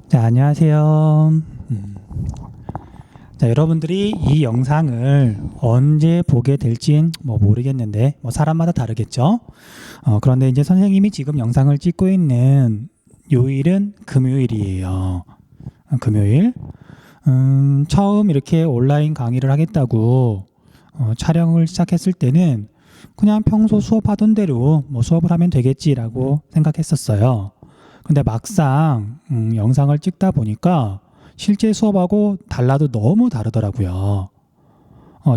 자, 안녕하세요. 자, 여러분들이 이 영상을 언제 보게 될진 모르겠는데 사람마다 다르겠죠. 그런데 이제 선생님이 지금 영상을 찍고 있는 요일은 금요일이에요. 금요일. 처음 이렇게 온라인 강의를 하겠다고 촬영을 시작했을 때는 그냥 평소 수업하던 대로 수업을 하면 되겠지라고 생각했었어요. 근데 막상 영상을 찍다 보니까 실제 수업하고 달라도 너무 다르더라고요.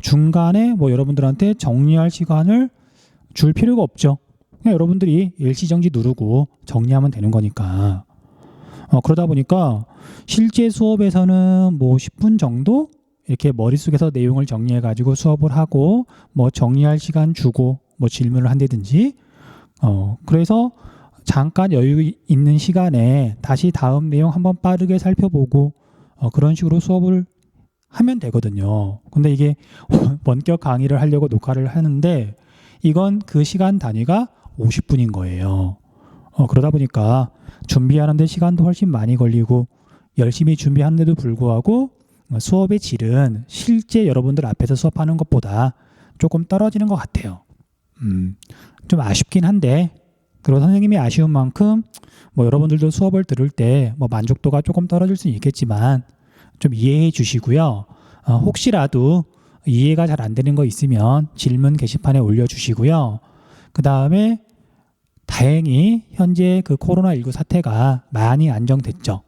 중간에 여러분들한테 정리할 시간을 줄 필요가 없죠. 그냥 여러분들이 일시정지 누르고 정리하면 되는 거니까. 그러다 보니까 실제 수업에서는 10분 정도 이렇게 머릿속에서 내용을 정리해 가지고 수업을 하고 정리할 시간 주고 질문을 한다든지 그래서 잠깐 여유 있는 시간에 다시 다음 내용 한번 빠르게 살펴보고 그런 식으로 수업을 하면 되거든요. 근데 이게 원격 강의를 하려고 녹화를 하는데 이건 그 시간 단위가 50분인 거예요. 그러다 보니까 준비하는 데 시간도 훨씬 많이 걸리고 열심히 준비하는데도 불구하고 수업의 질은 실제 여러분들 앞에서 수업하는 것보다 조금 떨어지는 것 같아요. 좀 아쉽긴 한데 그리고 선생님이 아쉬운 만큼 여러분들도 수업을 들을 때 만족도가 조금 떨어질 수는 있겠지만 좀 이해해 주시고요. 혹시라도 이해가 잘 안 되는 거 있으면 질문 게시판에 올려주시고요. 그 다음에 다행히 현재 그 코로나19 사태가 많이 안정됐죠.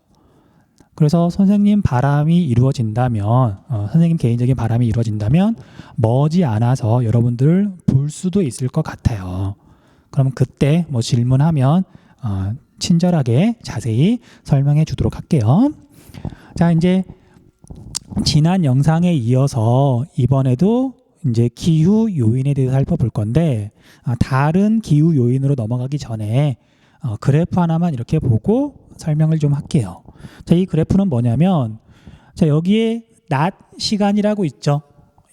그래서 선생님 바람이 이루어진다면 선생님 개인적인 바람이 이루어진다면 머지않아서 여러분들을 볼 수도 있을 것 같아요. 그럼 그때 질문하면 친절하게 자세히 설명해 주도록 할게요. 자, 이제 지난 영상에 이어서 이번에도 이제 기후 요인에 대해서 살펴볼 건데 다른 기후 요인으로 넘어가기 전에 그래프 하나만 이렇게 보고 설명을 좀 할게요. 자, 이 그래프는 뭐냐면 자, 여기에 낮 시간이라고 있죠.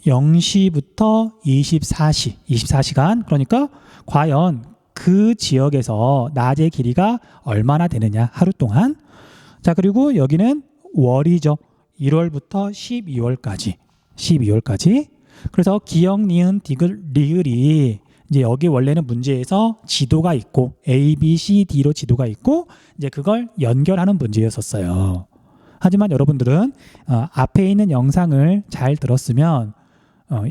0시부터 24시간. 그러니까 과연 그 지역에서 낮의 길이가 얼마나 되느냐 하루 동안. 자, 그리고 여기는 월이죠. 1월부터 12월까지. 그래서 기역, 니은, 디귿, 리을이 이제 여기 원래는 문제에서 지도가 있고 A, B, C, D로 지도가 있고 이제 그걸 연결하는 문제였었어요. 하지만 여러분들은 앞에 있는 영상을 잘 들었으면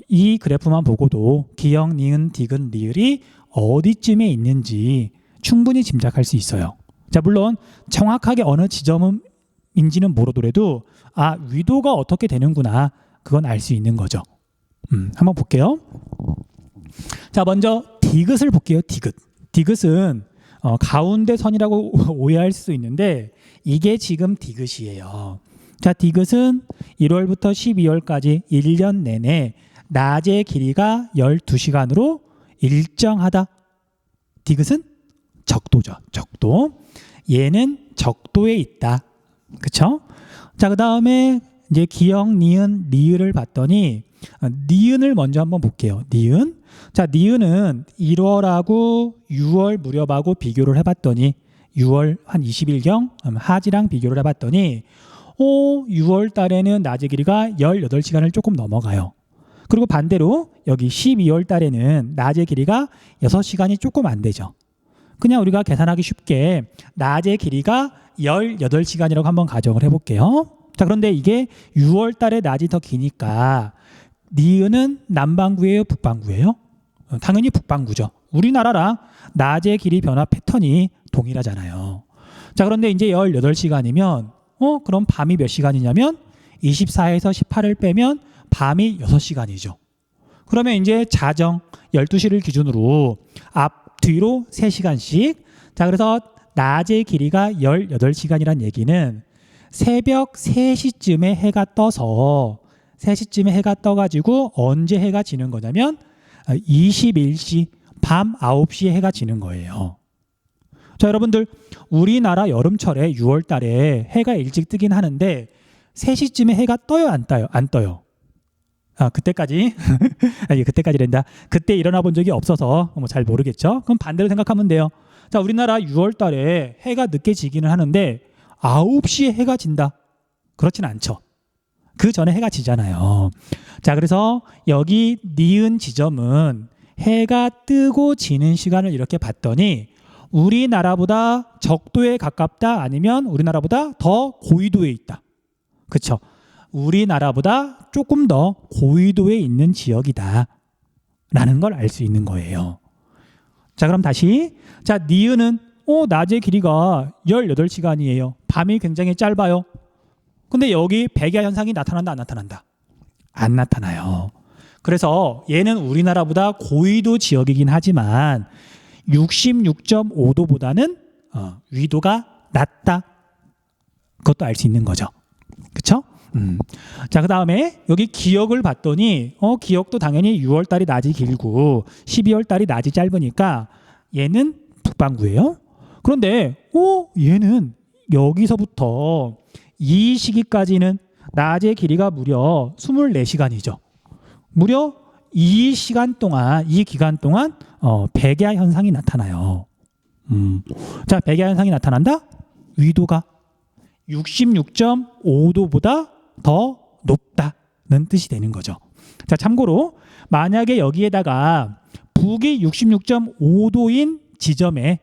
이 그래프만 보고도 기역, 니은, 디귿, 리을이 어디쯤에 있는지 충분히 짐작할 수 있어요. 자, 물론 정확하게 어느 지점인지는 모르더라도 위도가 어떻게 되는구나 그건 알 수 있는 거죠. 한번 볼게요. 자, 먼저 디귿을 볼게요. 디귿은 가운데 선이라고 오해할 수 있는데 이게 지금 디귿이에요. 자, 디귿은 1월부터 12월까지 1년 내내 낮의 길이가 12시간으로 일정하다. 디귿은 적도죠. 적도. 얘는 적도에 있다. 그쵸? 자, 그 다음에 이제 기역, 니은, 리을을 봤더니 니은을 먼저 한번 볼게요. 니은. 자, 니은은 1월하고 6월 무렵하고 비교를 해봤더니 6월 한 20일경 하지랑 비교를 해봤더니 6월 달에는 낮의 길이가 18시간을 조금 넘어가요. 그리고 반대로 여기 12월 달에는 낮의 길이가 6시간이 조금 안 되죠. 그냥 우리가 계산하기 쉽게 낮의 길이가 18시간이라고 한번 가정을 해볼게요. 자, 그런데 이게 6월 달에 낮이 더 기니까 니은은 남반구예요, 북반구예요? 당연히 북반구죠. 우리나라랑 낮의 길이 변화 패턴이 동일하잖아요. 자, 그런데 이제 18시간이면 그럼 밤이 몇 시간이냐면 24에서 18을 빼면 밤이 6시간이죠. 그러면 이제 자정 12시를 기준으로 앞뒤로 3시간씩. 자, 그래서 낮의 길이가 18시간이란 얘기는 새벽 3시쯤에 해가 떠서 3시쯤에 해가 떠가지고 언제 해가 지는 거냐면 21시 밤 9시에 해가 지는 거예요. 자, 여러분들 우리나라 여름철에 6월 달에 해가 일찍 뜨긴 하는데 3시쯤에 해가 떠요, 안 떠요? 안 떠요. 그때까지 그때까지란다. 그때 일어나 본 적이 없어서 잘 모르겠죠. 그럼 반대로 생각하면 돼요. 자, 우리나라 6월 달에 해가 늦게 지기는 하는데 9시에 해가 진다. 그렇진 않죠. 그 전에 해가 지잖아요. 자, 그래서 여기 니은 지점은 해가 뜨고 지는 시간을 이렇게 봤더니 우리나라보다 적도에 가깝다 아니면 우리나라보다 더 고위도에 있다. 그렇죠? 우리나라보다 조금 더 고위도에 있는 지역이다 라는 걸 알 수 있는 거예요. 자, 그럼 다시 자, 니은은 낮의 길이가 18시간이에요. 밤이 굉장히 짧아요. 근데 여기 백야 현상이 나타난다 안 나타난다? 안 나타나요. 그래서 얘는 우리나라보다 고위도 지역이긴 하지만 66.5도보다는 위도가 낮다. 그것도 알 수 있는 거죠. 그렇죠? 자, 그 다음에 여기 기역을 봤더니 기역도 당연히 6월달이 낮이 길고 12월달이 낮이 짧으니까 얘는 북반구예요. 그런데 얘는 여기서부터 이 시기까지는 낮의 길이가 무려 24시간이죠. 무려 이 기간 동안 백야 현상이 나타나요. 자, 백야 현상이 나타난다? 위도가 66.5도보다 더 높다는 뜻이 되는 거죠. 자, 참고로 만약에 여기에다가 북이 66.5도인 지점에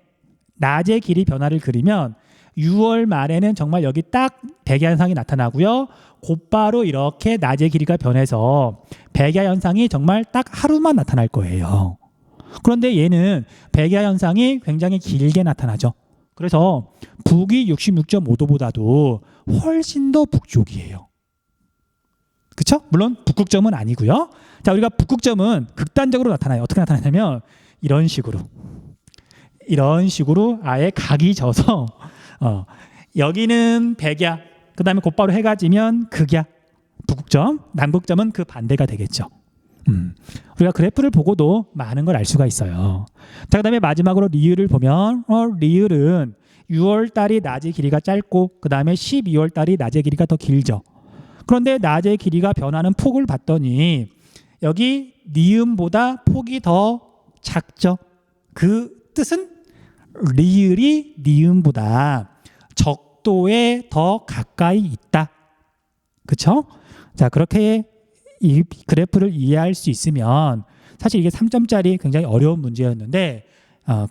낮의 길이 변화를 그리면 6월 말에는 정말 여기 딱 백야 현상이 나타나고요. 곧바로 이렇게 낮의 길이가 변해서 백야 현상이 정말 딱 하루만 나타날 거예요. 그런데 얘는 백야 현상이 굉장히 길게 나타나죠. 그래서 북이 66.5도보다도 훨씬 더 북쪽이에요. 그렇죠? 물론 북극점은 아니고요. 자, 우리가 북극점은 극단적으로 나타나요. 어떻게 나타나냐면 이런 식으로 아예 각이 져서 여기는 백야, 그 다음에 곧바로 해가 지면 극야, 북극점, 남극점은 그 반대가 되겠죠. 우리가 그래프를 보고도 많은 걸 알 수가 있어요. 자, 그 다음에 마지막으로 리을을 보면 리을은 6월 달이 낮의 길이가 짧고 그 다음에 12월 달이 낮의 길이가 더 길죠. 그런데 낮의 길이가 변하는 폭을 봤더니 여기 니은보다 폭이 더 작죠. 그 뜻은 리을이 니은보다 적도에 더 가까이 있다. 그렇죠? 자, 그렇게 이 그래프를 이해할 수 있으면 사실 이게 3점짜리 굉장히 어려운 문제였는데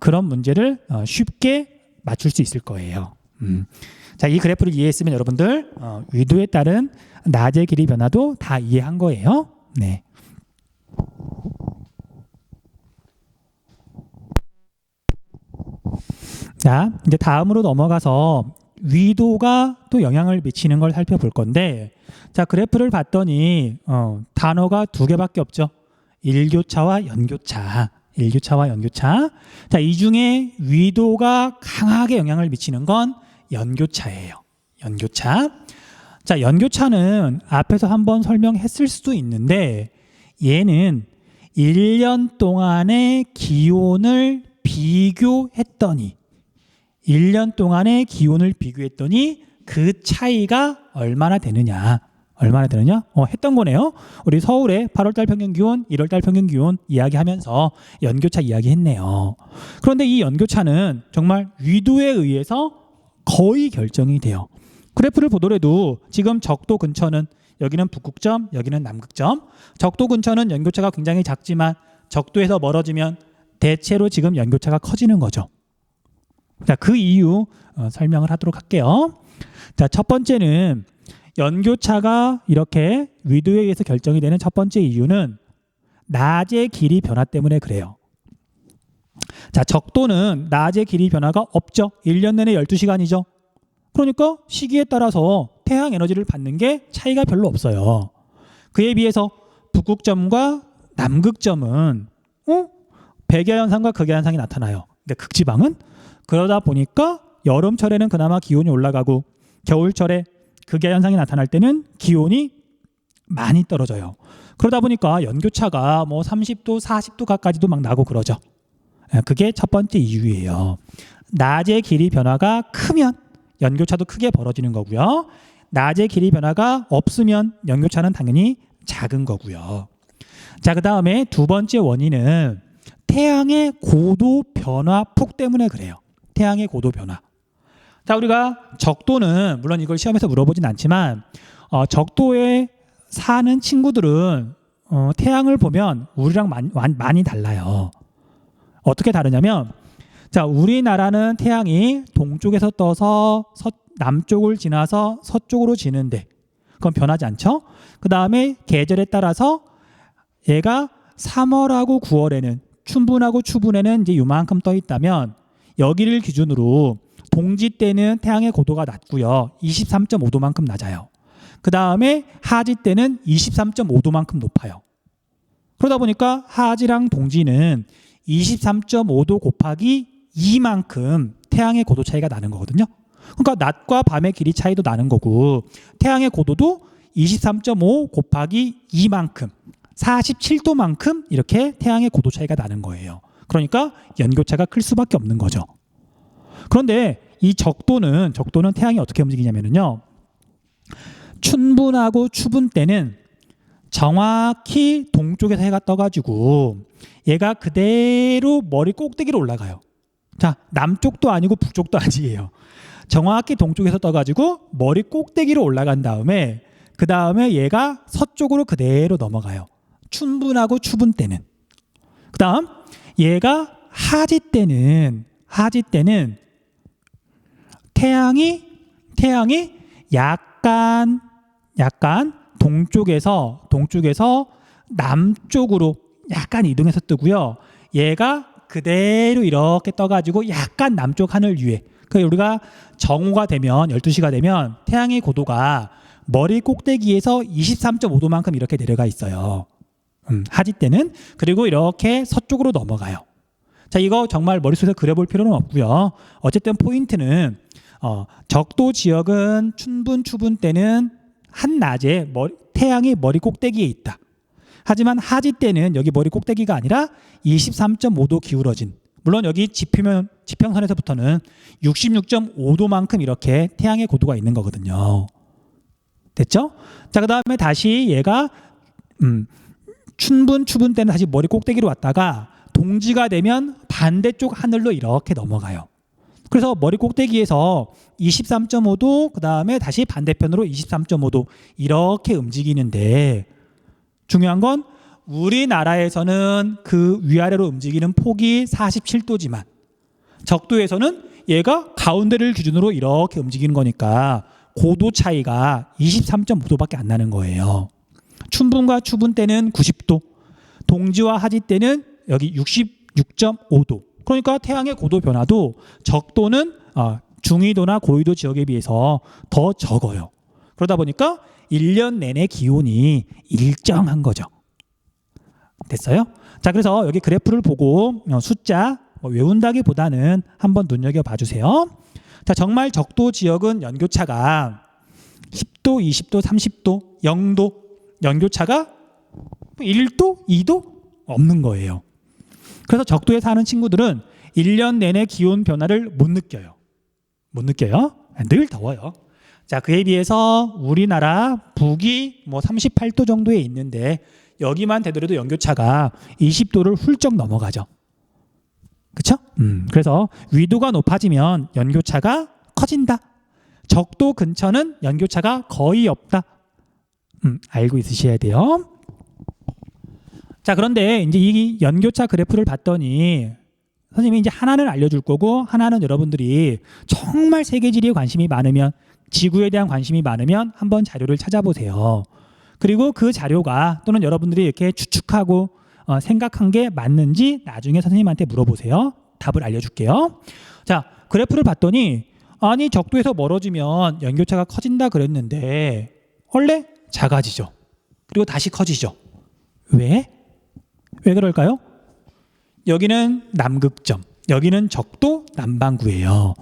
그런 문제를 쉽게 맞출 수 있을 거예요. 자, 이 그래프를 이해했으면 여러분들 위도에 따른 낮의 길이 변화도 다 이해한 거예요. 네. 자, 이제 다음으로 넘어가서 위도가 또 영향을 미치는 걸 살펴볼 건데, 자, 그래프를 봤더니 단어가 두 개밖에 없죠. 일교차와 연교차. 자, 이 중에 위도가 강하게 영향을 미치는 건 연교차예요. 연교차. 자, 연교차는 앞에서 한번 설명했을 수도 있는데 얘는 1년 동안의 기온을 비교했더니 1년 동안의 기온을 비교했더니 그 차이가 얼마나 되느냐 했던 거네요. 우리 서울의 8월달 평균 기온, 1월달 평균 기온 이야기하면서 연교차 이야기했네요. 그런데 이 연교차는 정말 위도에 의해서 거의 결정이 돼요. 그래프를 보더라도 지금 적도 근처는 여기는 북극점, 여기는 남극점. 적도 근처는 연교차가 굉장히 작지만 적도에서 멀어지면 대체로 지금 연교차가 커지는 거죠. 자, 그 이유 설명을 하도록 할게요. 자, 첫 번째는 연교차가 이렇게 위도에 의해서 결정이 되는 첫 번째 이유는 낮의 길이 변화 때문에 그래요. 자, 적도는 낮의 길이 변화가 없죠. 1년 내내 12시간이죠. 그러니까 시기에 따라서 태양 에너지를 받는 게 차이가 별로 없어요. 그에 비해서 북극점과 남극점은 백야 현상과 극야 현상이 나타나요. 근데 극지방은 그러다 보니까 여름철에는 그나마 기온이 올라가고 겨울철에 극야 현상이 나타날 때는 기온이 많이 떨어져요. 그러다 보니까 연교차가 뭐 30도, 40도까지도 막 나고 그러죠. 그게 첫 번째 이유예요. 낮의 길이 변화가 크면 연교차도 크게 벌어지는 거고요. 낮의 길이 변화가 없으면 연교차는 당연히 작은 거고요. 자, 그 다음에 두 번째 원인은 태양의 고도 변화 폭 때문에 그래요. 태양의 고도 변화. 자, 우리가 적도는 물론 이걸 시험에서 물어보진 않지만 적도에 사는 친구들은 태양을 보면 우리랑 많이 달라요. 어떻게 다르냐면, 자, 우리나라는 태양이 동쪽에서 떠서 남쪽을 지나서 서쪽으로 지는데 그건 변하지 않죠? 그 다음에 계절에 따라서 얘가 3월하고 9월에는 춘분하고 추분에는 이제 요만큼 떠 있다면 여기를 기준으로 동지 때는 태양의 고도가 낮고요. 23.5도만큼 낮아요. 그 다음에 하지 때는 23.5도만큼 높아요. 그러다 보니까 하지랑 동지는 23.5도 곱하기 2만큼 태양의 고도 차이가 나는 거거든요. 그러니까 낮과 밤의 길이 차이도 나는 거고 태양의 고도도 23.5 곱하기 2만큼 47도만큼 이렇게 태양의 고도 차이가 나는 거예요. 그러니까 연교차가 클 수밖에 없는 거죠. 그런데 이 적도는 태양이 어떻게 움직이냐면요. 춘분하고 추분 때는 정확히 동쪽에서 해가 떠가지고 얘가 그대로 머리 꼭대기로 올라가요. 자, 남쪽도 아니고 북쪽도 아니에요. 정확히 동쪽에서 떠가지고 머리 꼭대기로 올라간 다음에 그 다음에 얘가 서쪽으로 그대로 넘어가요. 춘분하고 추분 때는. 그 다음 얘가 하지 때는 태양이 약간 동쪽에서 남쪽으로 약간 이동해서 뜨고요. 얘가 그대로 이렇게 떠가지고 약간 남쪽 하늘 위에. 그러니까 우리가 정오가 되면 12시가 되면 태양의 고도가 머리 꼭대기에서 23.5도만큼 이렇게 내려가 있어요. 하지 때는. 그리고 이렇게 서쪽으로 넘어가요. 자, 이거 정말 머릿속에 그려볼 필요는 없고요. 어쨌든 포인트는 적도 지역은 춘분, 추분 때는 한낮에 태양이 머리 꼭대기에 있다. 하지만 하지 때는 여기 머리 꼭대기가 아니라 23.5도 기울어진, 물론 여기 지평선에서부터는 66.5도만큼 이렇게 태양의 고도가 있는 거거든요. 됐죠? 자, 그 다음에 다시 얘가 춘분, 추분 때는 다시 머리 꼭대기로 왔다가 동지가 되면 반대쪽 하늘로 이렇게 넘어가요. 그래서 머리 꼭대기에서 23.5도, 그 다음에 다시 반대편으로 23.5도 이렇게 움직이는데, 중요한 건 우리나라에서는 그 위아래로 움직이는 폭이 47도지만 적도에서는 얘가 가운데를 기준으로 이렇게 움직이는 거니까 고도 차이가 23.5도밖에 안 나는 거예요. 춘분과 추분 때는 90도, 동지와 하지 때는 여기 66.5도. 그러니까 태양의 고도 변화도 적도는 중위도나 고위도 지역에 비해서 더 적어요. 그러다 보니까 1년 내내 기온이 일정한 거죠. 됐어요? 자, 그래서 여기 그래프를 보고 숫자 외운다기보다는 한번 눈여겨봐 주세요. 자, 정말 적도 지역은 연교차가 10도, 20도, 30도, 0도 연교차가 1도, 2도 없는 거예요. 그래서 적도에 사는 친구들은 1년 내내 기온 변화를 못 느껴요. 늘 더워요. 자, 그에 비해서 우리나라 북이 38도 정도에 있는데 여기만 되더라도 연교차가 20도를 훌쩍 넘어가죠. 그렇죠? 그래서 위도가 높아지면 연교차가 커진다. 적도 근처는 연교차가 거의 없다. 알고 있으셔야 돼요. 자, 그런데 이제 이 연교차 그래프를 봤더니 선생님이 이제 하나는 알려줄 거고 하나는 여러분들이 정말 세계지리에 관심이 많으면, 지구에 대한 관심이 많으면 한번 자료를 찾아보세요. 그리고 그 자료가 또는 여러분들이 이렇게 추측하고 생각한 게 맞는지 나중에 선생님한테 물어보세요. 답을 알려줄게요. 자, 그래프를 봤더니 아니 적도에서 멀어지면 연교차가 커진다 그랬는데 원래 작아지죠. 그리고 다시 커지죠. 왜 그럴까요? 여기는 남극점, 여기는 적도 남반구예요.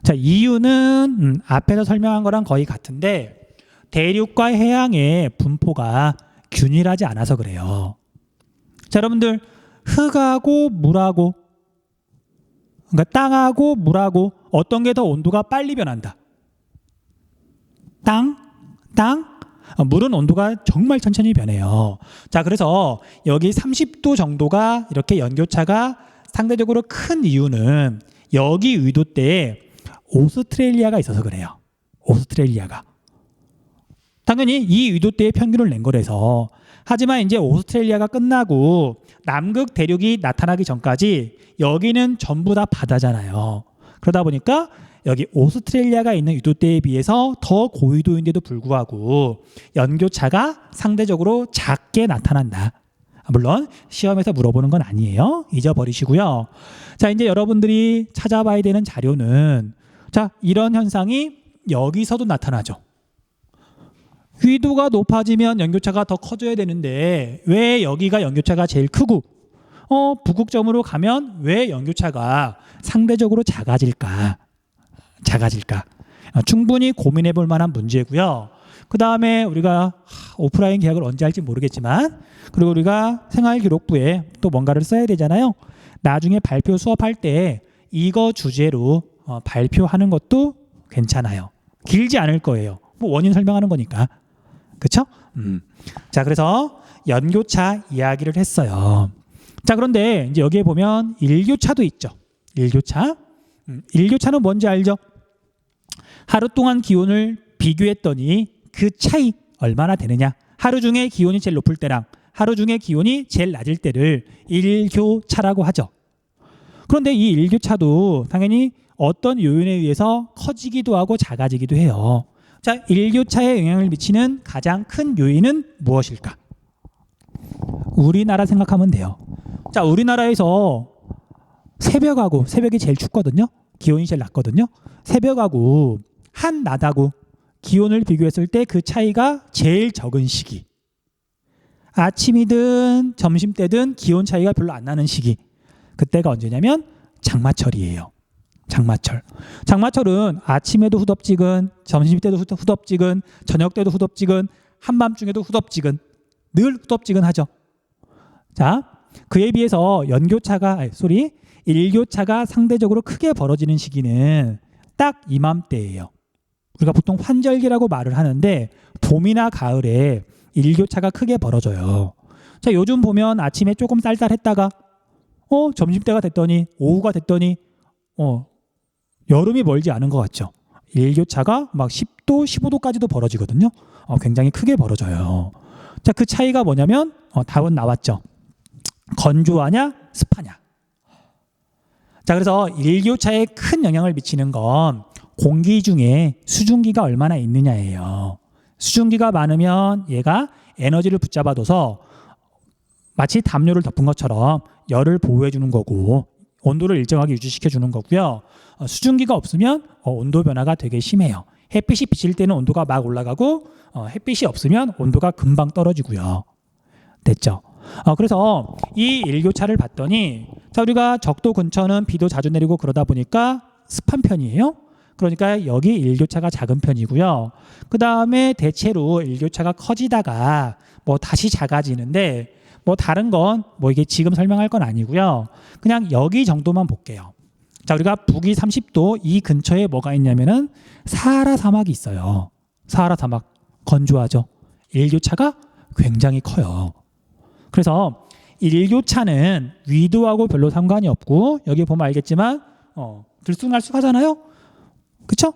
자, 이유는 앞에서 설명한 거랑 거의 같은데 대륙과 해양의 분포가 균일하지 않아서 그래요. 자, 여러분들 흙하고 물하고, 그러니까 땅하고 물하고 어떤 게 더 온도가 빨리 변한다? 땅? 물은 온도가 정말 천천히 변해요. 자, 그래서 여기 30도 정도가 이렇게 연교차가 상대적으로 큰 이유는 여기 위도 때 오스트레일리아가 있어서 그래요. 오스트레일리아가. 당연히 이 위도대의 평균을 낸 거라서. 하지만 이제 오스트레일리아가 끝나고 남극 대륙이 나타나기 전까지 여기는 전부 다 바다잖아요. 그러다 보니까 여기 오스트레일리아가 있는 위도대에 비해서 더 고위도인데도 불구하고 연교차가 상대적으로 작게 나타난다. 물론 시험에서 물어보는 건 아니에요. 잊어버리시고요. 자, 이제 여러분들이 찾아봐야 되는 자료는, 자, 이런 현상이 여기서도 나타나죠. 위도가 높아지면 연교차가 더 커져야 되는데 왜 여기가 연교차가 제일 크고 북극점으로 가면 왜 연교차가 상대적으로 작아질까? 충분히 고민해 볼 만한 문제고요. 그 다음에 우리가 오프라인 계약을 언제 할지 모르겠지만, 그리고 우리가 생활기록부에 또 뭔가를 써야 되잖아요. 나중에 발표 수업할 때 이거 주제로 발표하는 것도 괜찮아요. 길지 않을 거예요. 뭐 원인 설명하는 거니까. 그렇죠? 자, 그래서 연교차 이야기를 했어요. 자, 그런데 이제 여기에 보면 일교차도 있죠. 일교차. 일교차는 뭔지 알죠? 하루 동안 기온을 비교했더니 그 차이 얼마나 되느냐. 하루 중에 기온이 제일 높을 때랑 하루 중에 기온이 제일 낮을 때를 일교차라고 하죠. 그런데 이 일교차도 당연히 어떤 요인에 의해서 커지기도 하고 작아지기도 해요. 자, 일교차에 영향을 미치는 가장 큰 요인은 무엇일까? 우리나라 생각하면 돼요. 자, 우리나라에서 새벽이 제일 춥거든요. 기온이 제일 낮거든요. 새벽하고 한낮하고 기온을 비교했을 때 그 차이가 제일 적은 시기. 아침이든 점심때든 기온 차이가 별로 안 나는 시기. 그때가 언제냐면 장마철이에요. 장마철. 장마철은 아침에도 후덥지근, 점심때도 후덥지근, 저녁때도 후덥지근, 한밤중에도 후덥지근, 늘 후덥지근하죠. 자, 그에 비해서 일교차가 상대적으로 크게 벌어지는 시기는 딱 이맘때예요. 우리가 보통 환절기라고 말을 하는데 봄이나 가을에 일교차가 크게 벌어져요. 자, 요즘 보면 아침에 조금 쌀쌀했다가 점심때가 됐더니 오후가 됐더니 여름이 멀지 않은 것 같죠. 일교차가 막 10도, 15도까지도 벌어지거든요. 굉장히 크게 벌어져요. 자, 그 차이가 뭐냐면 답은 나왔죠. 건조하냐, 습하냐. 자, 그래서 일교차에 큰 영향을 미치는 건 공기 중에 수증기가 얼마나 있느냐예요. 수증기가 많으면 얘가 에너지를 붙잡아둬서 마치 담요를 덮은 것처럼 열을 보호해 주는 거고 온도를 일정하게 유지시켜 주는 거고요. 수증기가 없으면 온도 변화가 되게 심해요. 햇빛이 비칠 때는 온도가 막 올라가고 햇빛이 없으면 온도가 금방 떨어지고요. 됐죠? 그래서 이 일교차를 봤더니, 자, 우리가 적도 근처는 비도 자주 내리고 그러다 보니까 습한 편이에요. 그러니까 여기 일교차가 작은 편이고요. 그 다음에 대체로 일교차가 커지다가 다시 작아지는데 다른 건 이게 지금 설명할 건 아니고요. 그냥 여기 정도만 볼게요. 자, 우리가 북위 30도 이 근처에 뭐가 있냐면은 사하라 사막이 있어요. 사하라 사막 건조하죠. 일교차가 굉장히 커요. 그래서 일교차는 위도하고 별로 상관이 없고 여기 보면 알겠지만 들쑥날쑥하잖아요. 그렇죠?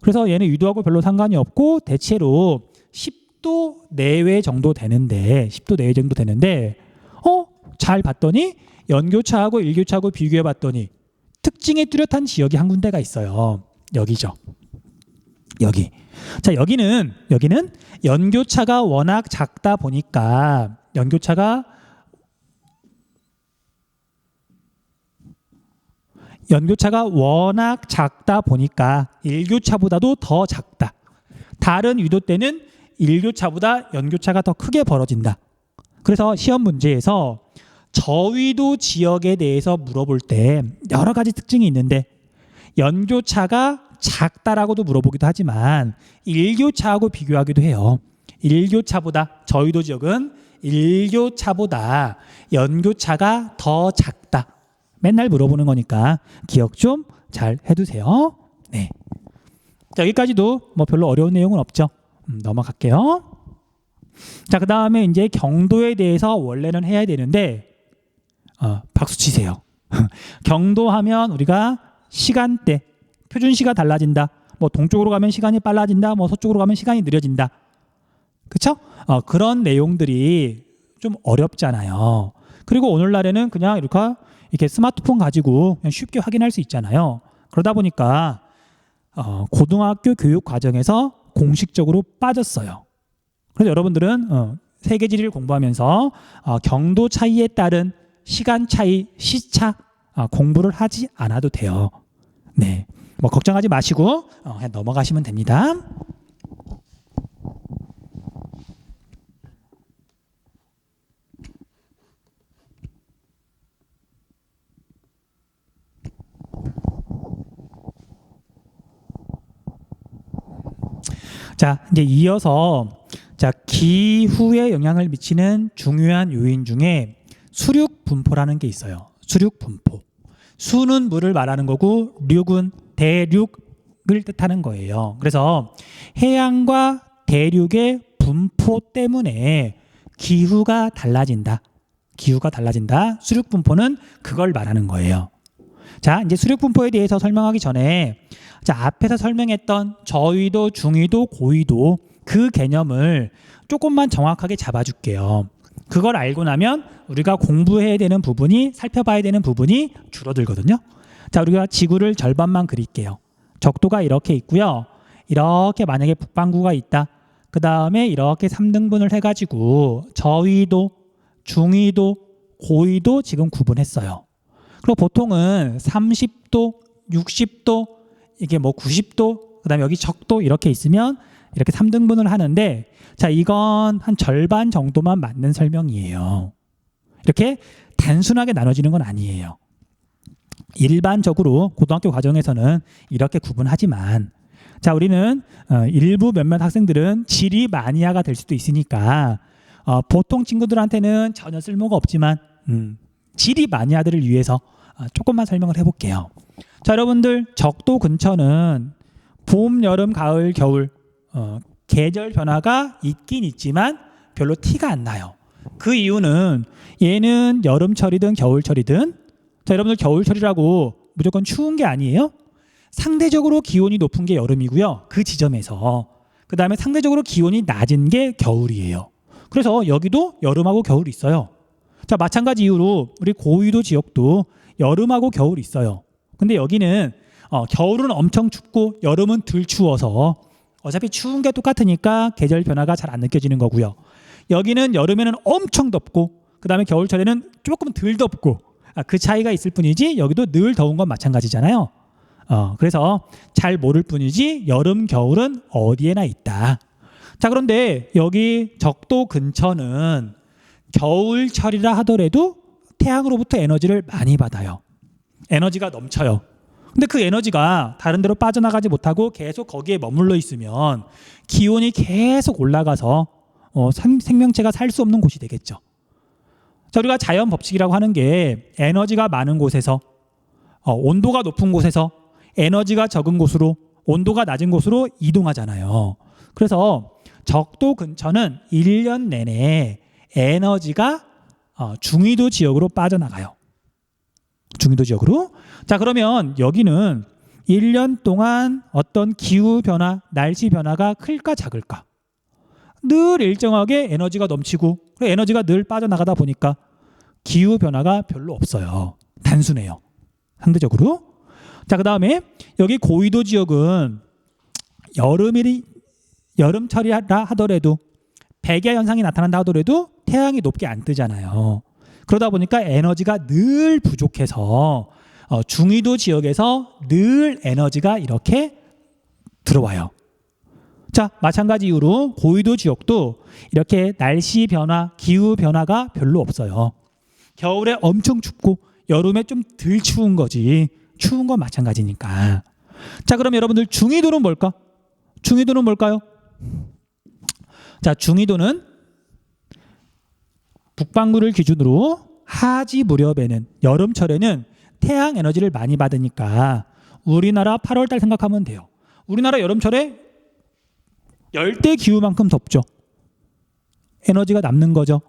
그래서 얘는 위도하고 별로 상관이 없고 대체로 10도 내외 정도 되는데 잘 봤더니 연교차하고 일교차하고 비교해 봤더니 특징이 뚜렷한 지역이 한 군데가 있어요. 여기죠. 여기. 자, 여기는 연교차가 워낙 작다 보니까 연교차가 워낙 작다 보니까 일교차보다도 더 작다. 다른 위도 때는 일교차보다 연교차가 더 크게 벌어진다. 그래서 시험 문제에서 저위도 지역에 대해서 물어볼 때 여러 가지 특징이 있는데 연교차가 작다라고도 물어보기도 하지만 일교차하고 비교하기도 해요. 저위도 지역은 일교차보다 연교차가 더 작다. 맨날 물어보는 거니까 기억 좀 잘 해두세요. 네. 자, 여기까지도 별로 어려운 내용은 없죠. 넘어갈게요. 자, 그 다음에 이제 경도에 대해서 원래는 해야 되는데 박수 치세요. 경도하면 우리가 시간대, 표준시가 달라진다. 뭐 동쪽으로 가면 시간이 빨라진다. 뭐 서쪽으로 가면 시간이 느려진다. 그렇죠? 그런 내용들이 좀 어렵잖아요. 그리고 오늘날에는 그냥 이렇게 스마트폰 가지고 그냥 쉽게 확인할 수 있잖아요. 그러다 보니까 고등학교 교육 과정에서 공식적으로 빠졌어요. 그래서 여러분들은 세계지리를 공부하면서 경도 차이에 따른 시간 차이, 시차 공부를 하지 않아도 돼요. 네, 뭐 걱정하지 마시고 그냥 넘어가시면 됩니다. 자, 이제 이어서 기후에 영향을 미치는 중요한 요인 중에 수륙 분포라는 게 있어요. 수륙 분포. 수는 물을 말하는 거고 륙은 대륙을 뜻하는 거예요. 그래서 해양과 대륙의 분포 때문에 기후가 달라진다. 기후가 달라진다. 수륙 분포는 그걸 말하는 거예요. 자, 이제 수륙 분포에 대해서 설명하기 전에 앞에서 설명했던 저위도, 중위도, 고위도 그 개념을 조금만 정확하게 잡아줄게요. 그걸 알고 나면 우리가 공부해야 되는 부분이, 살펴봐야 되는 부분이 줄어들거든요. 자, 우리가 지구를 절반만 그릴게요. 적도가 이렇게 있고요. 이렇게 만약에 북반구가 있다. 그 다음에 이렇게 3등분을 해가지고 저위도, 중위도, 고위도 지금 구분했어요. 그리고 보통은 30도, 60도, 이게 뭐 90도, 그 다음에 여기 적도 이렇게 있으면 이렇게 3등분을 하는데, 자, 이건 한 절반 정도만 맞는 설명이에요. 이렇게 단순하게 나눠지는 건 아니에요. 일반적으로 고등학교 과정에서는 이렇게 구분하지만, 자, 우리는 일부 몇몇 학생들은 지리 마니아가 될 수도 있으니까 보통 친구들한테는 전혀 쓸모가 없지만 지리 마니아들을 위해서 조금만 설명을 해볼게요. 자, 여러분들 적도 근처는 봄, 여름, 가을, 겨울 계절 변화가 있긴 있지만 별로 티가 안 나요. 그 이유는 얘는 여름철이든 겨울철이든, 자, 여러분들 겨울철이라고 무조건 추운 게 아니에요. 상대적으로 기온이 높은 게 여름이고요. 그 지점에서 그 다음에 상대적으로 기온이 낮은 게 겨울이에요. 그래서 여기도 여름하고 겨울이 있어요. 자, 마찬가지 이유로 우리 고위도 지역도 여름하고 겨울이 있어요. 근데 여기는 겨울은 엄청 춥고 여름은 덜 추워서 어차피 추운 게 똑같으니까 계절 변화가 잘 안 느껴지는 거고요. 여기는 여름에는 엄청 덥고 그 다음에 겨울철에는 조금 덜 덥고 그 차이가 있을 뿐이지 여기도 늘 더운 건 마찬가지잖아요. 그래서 잘 모를 뿐이지 여름, 겨울은 어디에나 있다. 자, 그런데 여기 적도 근처는 겨울철이라 하더라도 태양으로부터 에너지를 많이 받아요. 에너지가 넘쳐요. 근데 그 에너지가 다른 데로 빠져나가지 못하고 계속 거기에 머물러 있으면 기온이 계속 올라가서 생명체가 살 수 없는 곳이 되겠죠. 자, 우리가 자연 법칙이라고 하는 게 에너지가 많은 곳에서 온도가 높은 곳에서 에너지가 적은 곳으로, 온도가 낮은 곳으로 이동하잖아요. 그래서 적도 근처는 1년 내내 에너지가 중위도 지역으로 빠져나가요. 중위도 지역으로. 자, 그러면 여기는 1년 동안 어떤 기후 변화, 날씨 변화가 클까 작을까? 늘 일정하게 에너지가 넘치고 에너지가 늘 빠져나가다 보니까 기후 변화가 별로 없어요. 단순해요. 상대적으로. 자, 그 다음에 여기 고위도 지역은 여름철이라 하더라도 백야 현상이 나타난다 하더라도 태양이 높게 안 뜨잖아요. 그러다 보니까 에너지가 늘 부족해서 중위도 지역에서 늘 에너지가 이렇게 들어와요. 자, 마찬가지 이유로 고위도 지역도 이렇게 날씨 변화, 기후 변화가 별로 없어요. 겨울에 엄청 춥고 여름에 좀 덜 추운 거지. 추운 건 마찬가지니까. 자, 그럼 여러분들 중위도는 뭘까? 중위도는 뭘까요? 자, 중위도는 북반구를 기준으로 하지 무렵에는, 여름철에는 태양 에너지를 많이 받으니까 우리나라 8월달 생각하면 돼요. 우리나라 여름철에 열대 기후만큼 덥죠. 에너지가 남는 거죠.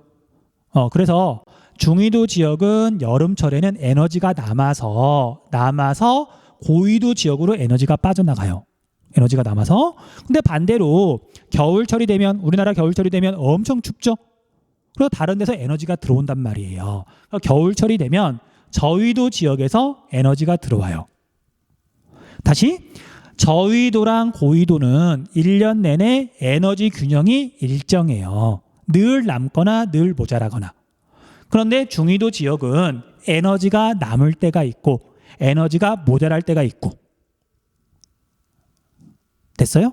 그래서 중위도 지역은 여름철에는 에너지가 남아서 고위도 지역으로 에너지가 빠져나가요. 에너지가 남아서. 근데 반대로 겨울철이 되면, 우리나라 겨울철이 되면 엄청 춥죠. 그래서 다른 데서 에너지가 들어온단 말이에요. 그러니까 겨울철이 되면 저위도 지역에서 에너지가 들어와요. 다시 저위도랑 고위도는 1년 내내 에너지 균형이 일정해요. 늘 남거나 늘 모자라거나. 그런데 중위도 지역은 에너지가 남을 때가 있고 에너지가 모자랄 때가 있고. 됐어요?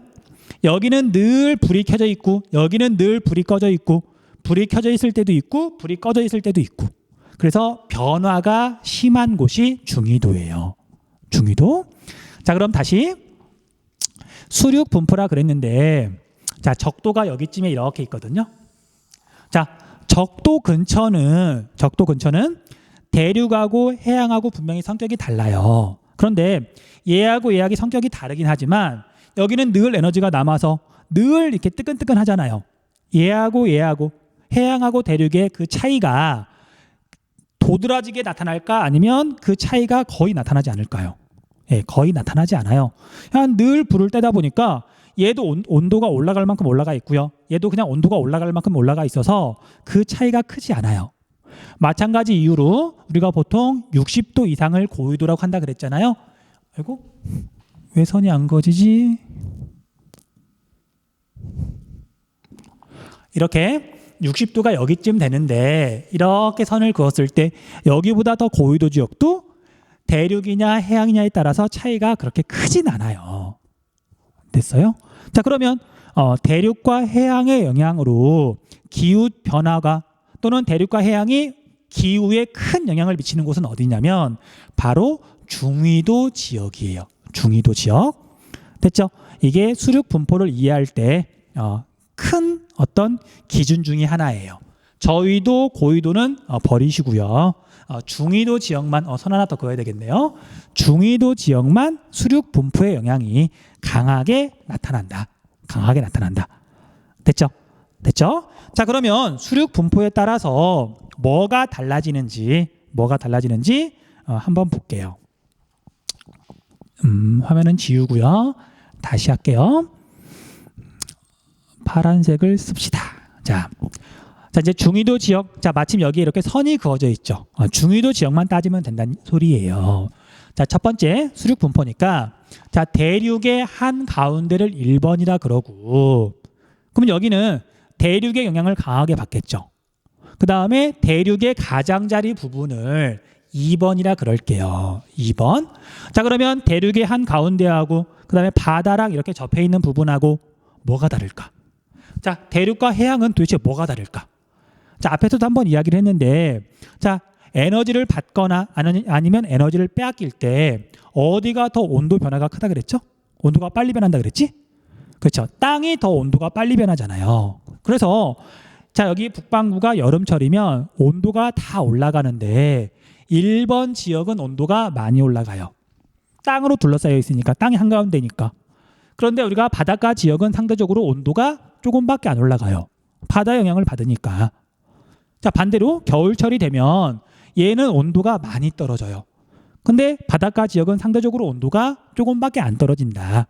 여기는 늘 불이 켜져 있고 여기는 늘 불이 꺼져 있고 불이 켜져 있을 때도 있고 불이 꺼져 있을 때도 있고. 그래서 변화가 심한 곳이 중위도예요. 중위도. 자, 그럼 다시 수륙 분포라 그랬는데, 자, 적도가 여기쯤에 이렇게 있거든요. 자, 적도 근처는 대륙하고 해양하고 분명히 성격이 달라요. 그런데 얘하고 얘하고 성격이 다르긴 하지만 여기는 늘 에너지가 남아서 늘 이렇게 뜨끈뜨끈하잖아요. 얘하고 해양하고 대륙의 그 차이가 도드라지게 나타날까 아니면 그 차이가 거의 나타나지 않을까요? 예, 거의 나타나지 않아요. 그냥 늘 불을 떼다 보니까 얘도 온도가 올라갈 만큼 올라가 있고요. 얘도 그냥 온도가 올라갈 만큼 올라가 있어서 그 차이가 크지 않아요. 마찬가지 이유로 우리가 보통 60도 이상을 고위도라고 한다 그랬잖아요. 아이고, 왜 선이 안 그어지지? 이렇게 60도가 여기쯤 되는데 이렇게 선을 그었을 때 여기보다 더 고위도 지역도 대륙이냐 해양이냐에 따라서 차이가 그렇게 크진 않아요. 됐어요? 자, 그러면 대륙과 해양의 영향으로 기후 변화가 또는 대륙과 해양이 기후에 큰 영향을 미치는 곳은 어디냐면 바로 중위도 지역이에요. 중위도 지역. 됐죠? 이게 수륙 분포를 이해할 때 큰 어떤 기준 중에 하나예요. 저위도, 고위도는 버리시고요. 중위도 지역만 선 하나 더 그어야 되겠네요. 중위도 지역만 수륙 분포의 영향이 강하게 나타난다. 강하게 나타난다. 됐죠? 됐죠? 자, 그러면 수륙 분포에 따라서 뭐가 달라지는지 한번 볼게요. 화면은 지우고요. 다시 할게요. 파란색을 씁시다. 자, 이제 중위도 지역, 자, 마침 여기에 이렇게 선이 그어져 있죠. 중위도 지역만 따지면 된다는 소리예요. 자, 첫 번째 수륙 분포니까, 자, 대륙의 한 가운데를 1번이라 그러고, 그러면 여기는 대륙의 영향을 강하게 받겠죠. 그 다음에 대륙의 가장자리 부분을 2번이라 그럴게요. 2번. 자, 그러면 대륙의 한 가운데하고 그 다음에 바다랑 이렇게 접해 있는 부분하고 뭐가 다를까? 자, 대륙과 해양은 도대체 뭐가 다를까? 자, 앞에서도 한번 이야기를 했는데, 자, 에너지를 받거나 아니면 에너지를 빼앗길 때 어디가 더 온도 변화가 크다 그랬죠? 온도가 빨리 변한다 그랬지? 그렇죠. 땅이 더 온도가 빨리 변하잖아요. 그래서 자, 여기 북반구가 여름철이면 온도가 다 올라가는데 1번 지역은 온도가 많이 올라가요. 땅으로 둘러싸여 있으니까, 땅이 한가운데니까. 그런데 우리가 바닷가 지역은 상대적으로 온도가 조금밖에 안 올라가요. 바다 영향을 받으니까. 자, 반대로 겨울철이 되면 얘는 온도가 많이 떨어져요. 근데 바닷가 지역은 상대적으로 온도가 조금밖에 안 떨어진다.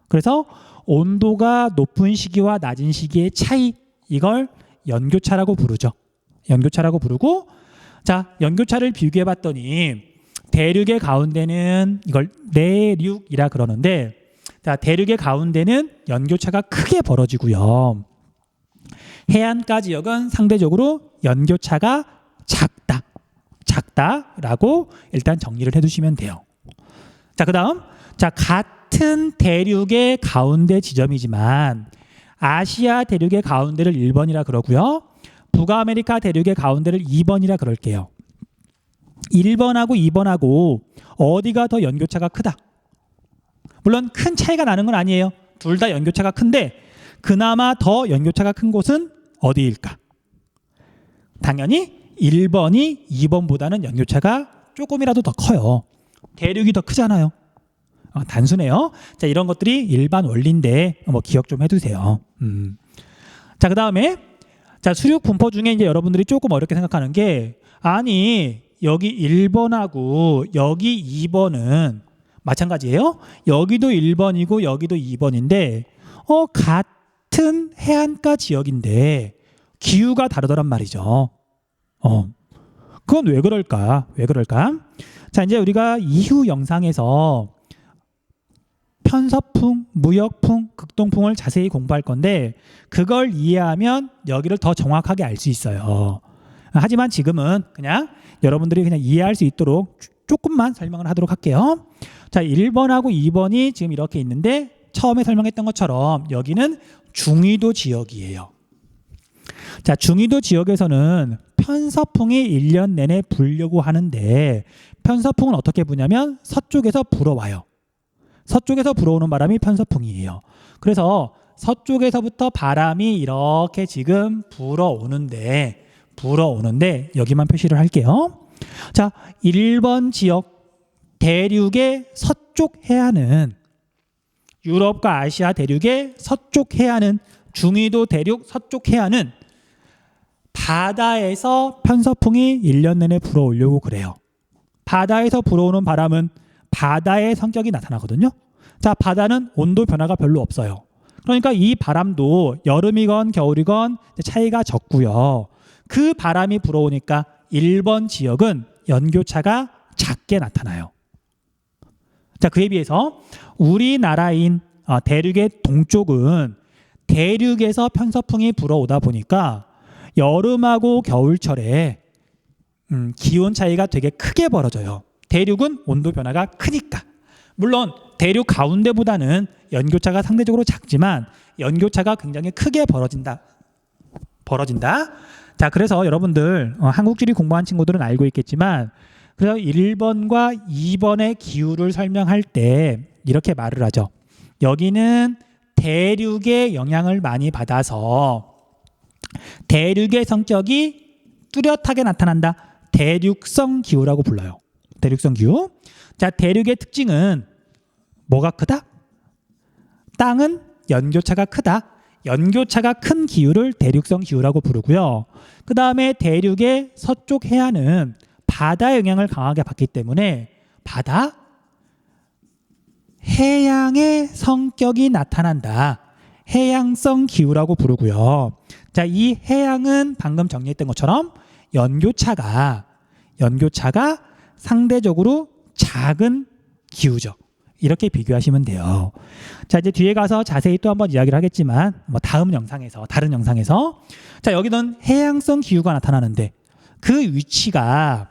그래서 온도가 높은 시기와 낮은 시기의 차이, 이걸 연교차라고 부르죠. 연교차라고 부르고, 자, 연교차를 비교해 봤더니 대륙의 가운데는 이걸 내륙이라 그러는데, 자, 대륙의 가운데는 연교차가 크게 벌어지고요. 해안가 지역은 상대적으로 연교차가 작다라고 일단 정리를 해두시면 돼요. 자, 그다음, 자, 같은 대륙의 가운데 지점이지만 아시아 대륙의 가운데를 1번이라 그러고요. 북아메리카 대륙의 가운데를 2번이라 그럴게요. 1번하고 2번하고 어디가 더 연교차가 크다? 물론 큰 차이가 나는 건 아니에요. 둘 다 연교차가 큰데 그나마 더 연교차가 큰 곳은 어디일까? 당연히 1번이 2번보다는 연교차가 조금이라도 더 커요. 대륙이 더 크잖아요. 단순해요. 자, 이런 것들이 일반 원리인데 기억 좀 해두세요. 자, 그 다음에 자, 수륙 분포 중에 이제 여러분들이 조금 어렵게 생각하는 게, 아니 여기 1번하고 여기 2번은 마찬가지예요. 여기도 1번이고 여기도 2번인데 같은 해안가 지역인데 기후가 다르더란 말이죠. 그건 왜 그럴까? 왜 그럴까? 자, 이제 우리가 이후 영상에서 편서풍, 무역풍, 극동풍을 자세히 공부할 건데 그걸 이해하면 여기를 더 정확하게 알 수 있어요. 하지만 지금은 그냥 여러분들이 그냥 이해할 수 있도록 조금만 설명을 하도록 할게요. 자, 1번하고 2번이 지금 이렇게 있는데 처음에 설명했던 것처럼 여기는 중위도 지역이에요. 자, 중위도 지역에서는 편서풍이 1년 내내 불려고 하는데 편서풍은 어떻게 부냐면 서쪽에서 불어와요. 서쪽에서 불어오는 바람이 편서풍이에요. 그래서 서쪽에서부터 바람이 이렇게 지금 불어오는데 여기만 표시를 할게요. 자, 1번 지역 대륙의 서쪽 해안은 유럽과 아시아 대륙의 서쪽 해안은 중위도 대륙 서쪽 해안은 바다에서 편서풍이 1년 내내 불어오려고 그래요. 바다에서 불어오는 바람은 바다의 성격이 나타나거든요. 자, 바다는 온도 변화가 별로 없어요. 그러니까 이 바람도 여름이건 겨울이건 차이가 적고요. 그 바람이 불어오니까 1번 지역은 연교차가 작게 나타나요. 자, 그에 비해서 우리나라인 대륙의 동쪽은 대륙에서 편서풍이 불어오다 보니까 여름하고 겨울철에 기온 차이가 되게 크게 벌어져요. 대륙은 온도 변화가 크니까. 물론 대륙 가운데보다는 연교차가 상대적으로 작지만 연교차가 굉장히 크게 벌어진다. 자, 그래서 여러분들 한국지리 공부한 친구들은 알고 있겠지만 그래서 1번과 2번의 기후를 설명할 때 이렇게 말을 하죠. 여기는 대륙의 영향을 많이 받아서 대륙의 성격이 뚜렷하게 나타난다. 대륙성 기후라고 불러요. 대륙성 기후. 자, 대륙의 특징은 뭐가 크다? 땅은 연교차가 크다. 연교차가 큰 기후를 대륙성 기후라고 부르고요. 그 다음에 대륙의 서쪽 해안은 바다의 영향을 강하게 받기 때문에 바다, 해양의 성격이 나타난다. 해양성 기후라고 부르고요. 자, 이 해양은 방금 정리했던 것처럼 연교차가 상대적으로 작은 기후죠. 이렇게 비교하시면 돼요. 자, 이제 뒤에 가서 자세히 또 한번 이야기를 하겠지만 다른 영상에서 자, 여기는 해양성 기후가 나타나는데 그 위치가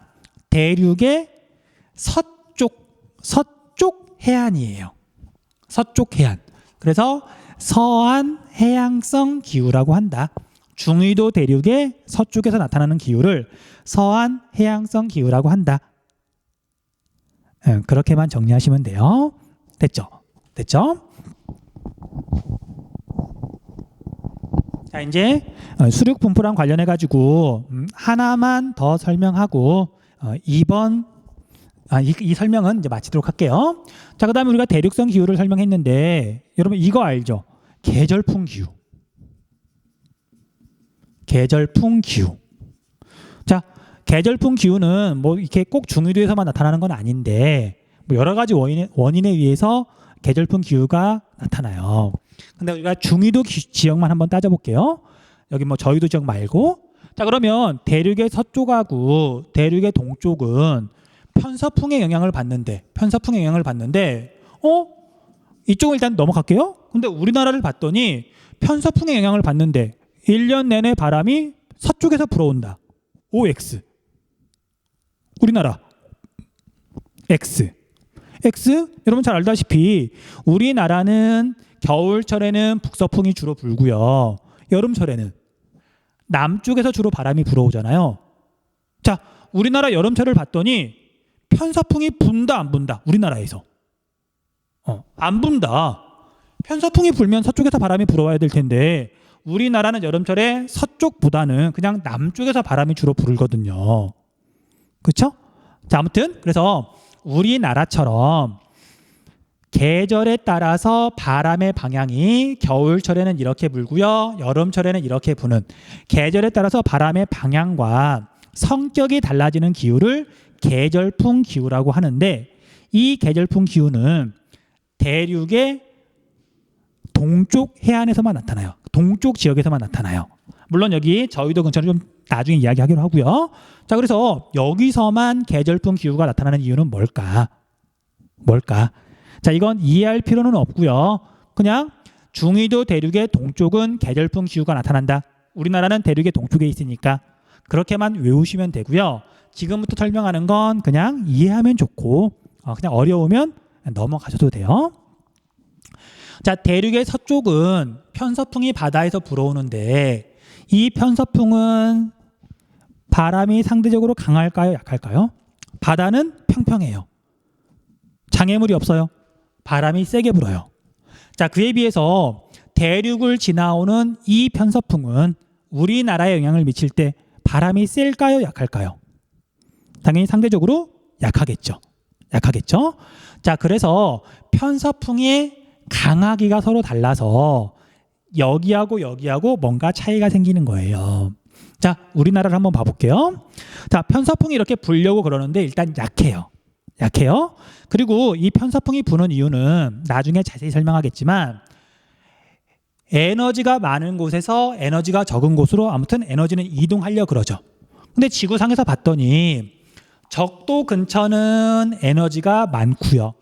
대륙의 서쪽 해안이에요. 서쪽 해안. 그래서 서안 해양성 기후라고 한다. 중위도 대륙의 서쪽에서 나타나는 기후를 서안 해양성 기후라고 한다. 그렇게만 정리하시면 돼요. 됐죠? 자, 이제 수륙 분포랑 관련해 가지고 하나만 더 설명하고 2번 이 설명은 이제 마치도록 할게요. 자, 그다음에 우리가 대륙성 기후를 설명했는데 여러분 이거 알죠? 계절풍 기후. 자, 계절풍 기후는 이렇게 꼭 중위도에서만 나타나는 건 아닌데 여러 가지 원인에 의해서 계절풍 기후가 나타나요. 근데 우리가 중위도 지역만 한번 따져볼게요. 여기 저위도 지역 말고. 자, 그러면 대륙의 서쪽하고 대륙의 동쪽은 편서풍의 영향을 받는데 이쪽은 일단 넘어갈게요. 근데 우리나라를 봤더니 편서풍의 영향을 받는데 1년 내내 바람이 서쪽에서 불어온다. OX. 우리나라 X. 여러분 잘 알다시피 우리나라는 겨울철에는 북서풍이 주로 불고요. 여름철에는 남쪽에서 주로 바람이 불어오잖아요. 자, 우리나라 여름철을 봤더니 편서풍이 분다 안 분다? 우리나라에서 안 분다. 편서풍이 불면 서쪽에서 바람이 불어와야 될 텐데 우리나라는 여름철에 서쪽보다는 그냥 남쪽에서 바람이 주로 불거든요. 그렇죠? 자, 아무튼 그래서 우리나라처럼 계절에 따라서 바람의 방향이 겨울철에는 이렇게 불고요. 여름철에는 이렇게 부는 계절에 따라서 바람의 방향과 성격이 달라지는 기후를 계절풍 기후라고 하는데 이 계절풍 기후는 대륙의 동쪽 해안에서만 나타나요. 동쪽 지역에서만 나타나요. 물론 여기 저희도 근처는 좀 나중에 이야기하기로 하고요. 자, 그래서 여기서만 계절풍 기후가 나타나는 이유는 뭘까? 자, 이건 이해할 필요는 없고요. 그냥 중위도 대륙의 동쪽은 계절풍 기후가 나타난다. 우리나라는 대륙의 동쪽에 있으니까 그렇게만 외우시면 되고요. 지금부터 설명하는 건 그냥 이해하면 좋고 그냥 어려우면 넘어가셔도 돼요. 자, 대륙의 서쪽은 편서풍이 바다에서 불어오는데 이 편서풍은 바람이 상대적으로 강할까요? 약할까요? 바다는 평평해요. 장애물이 없어요. 바람이 세게 불어요. 자, 그에 비해서 대륙을 지나오는 이 편서풍은 우리나라에 영향을 미칠 때 바람이 셀까요? 약할까요? 당연히 상대적으로 약하겠죠. 자, 그래서 편서풍의 강하기가 서로 달라서 여기하고 뭔가 차이가 생기는 거예요. 자, 우리나라를 한번 봐볼게요. 자, 편서풍이 이렇게 불려고 그러는데 일단 약해요. 그리고 이 편서풍이 부는 이유는 나중에 자세히 설명하겠지만 에너지가 많은 곳에서 에너지가 적은 곳으로 아무튼 에너지는 이동하려 그러죠. 근데 지구상에서 봤더니 적도 근처는 에너지가 많고요.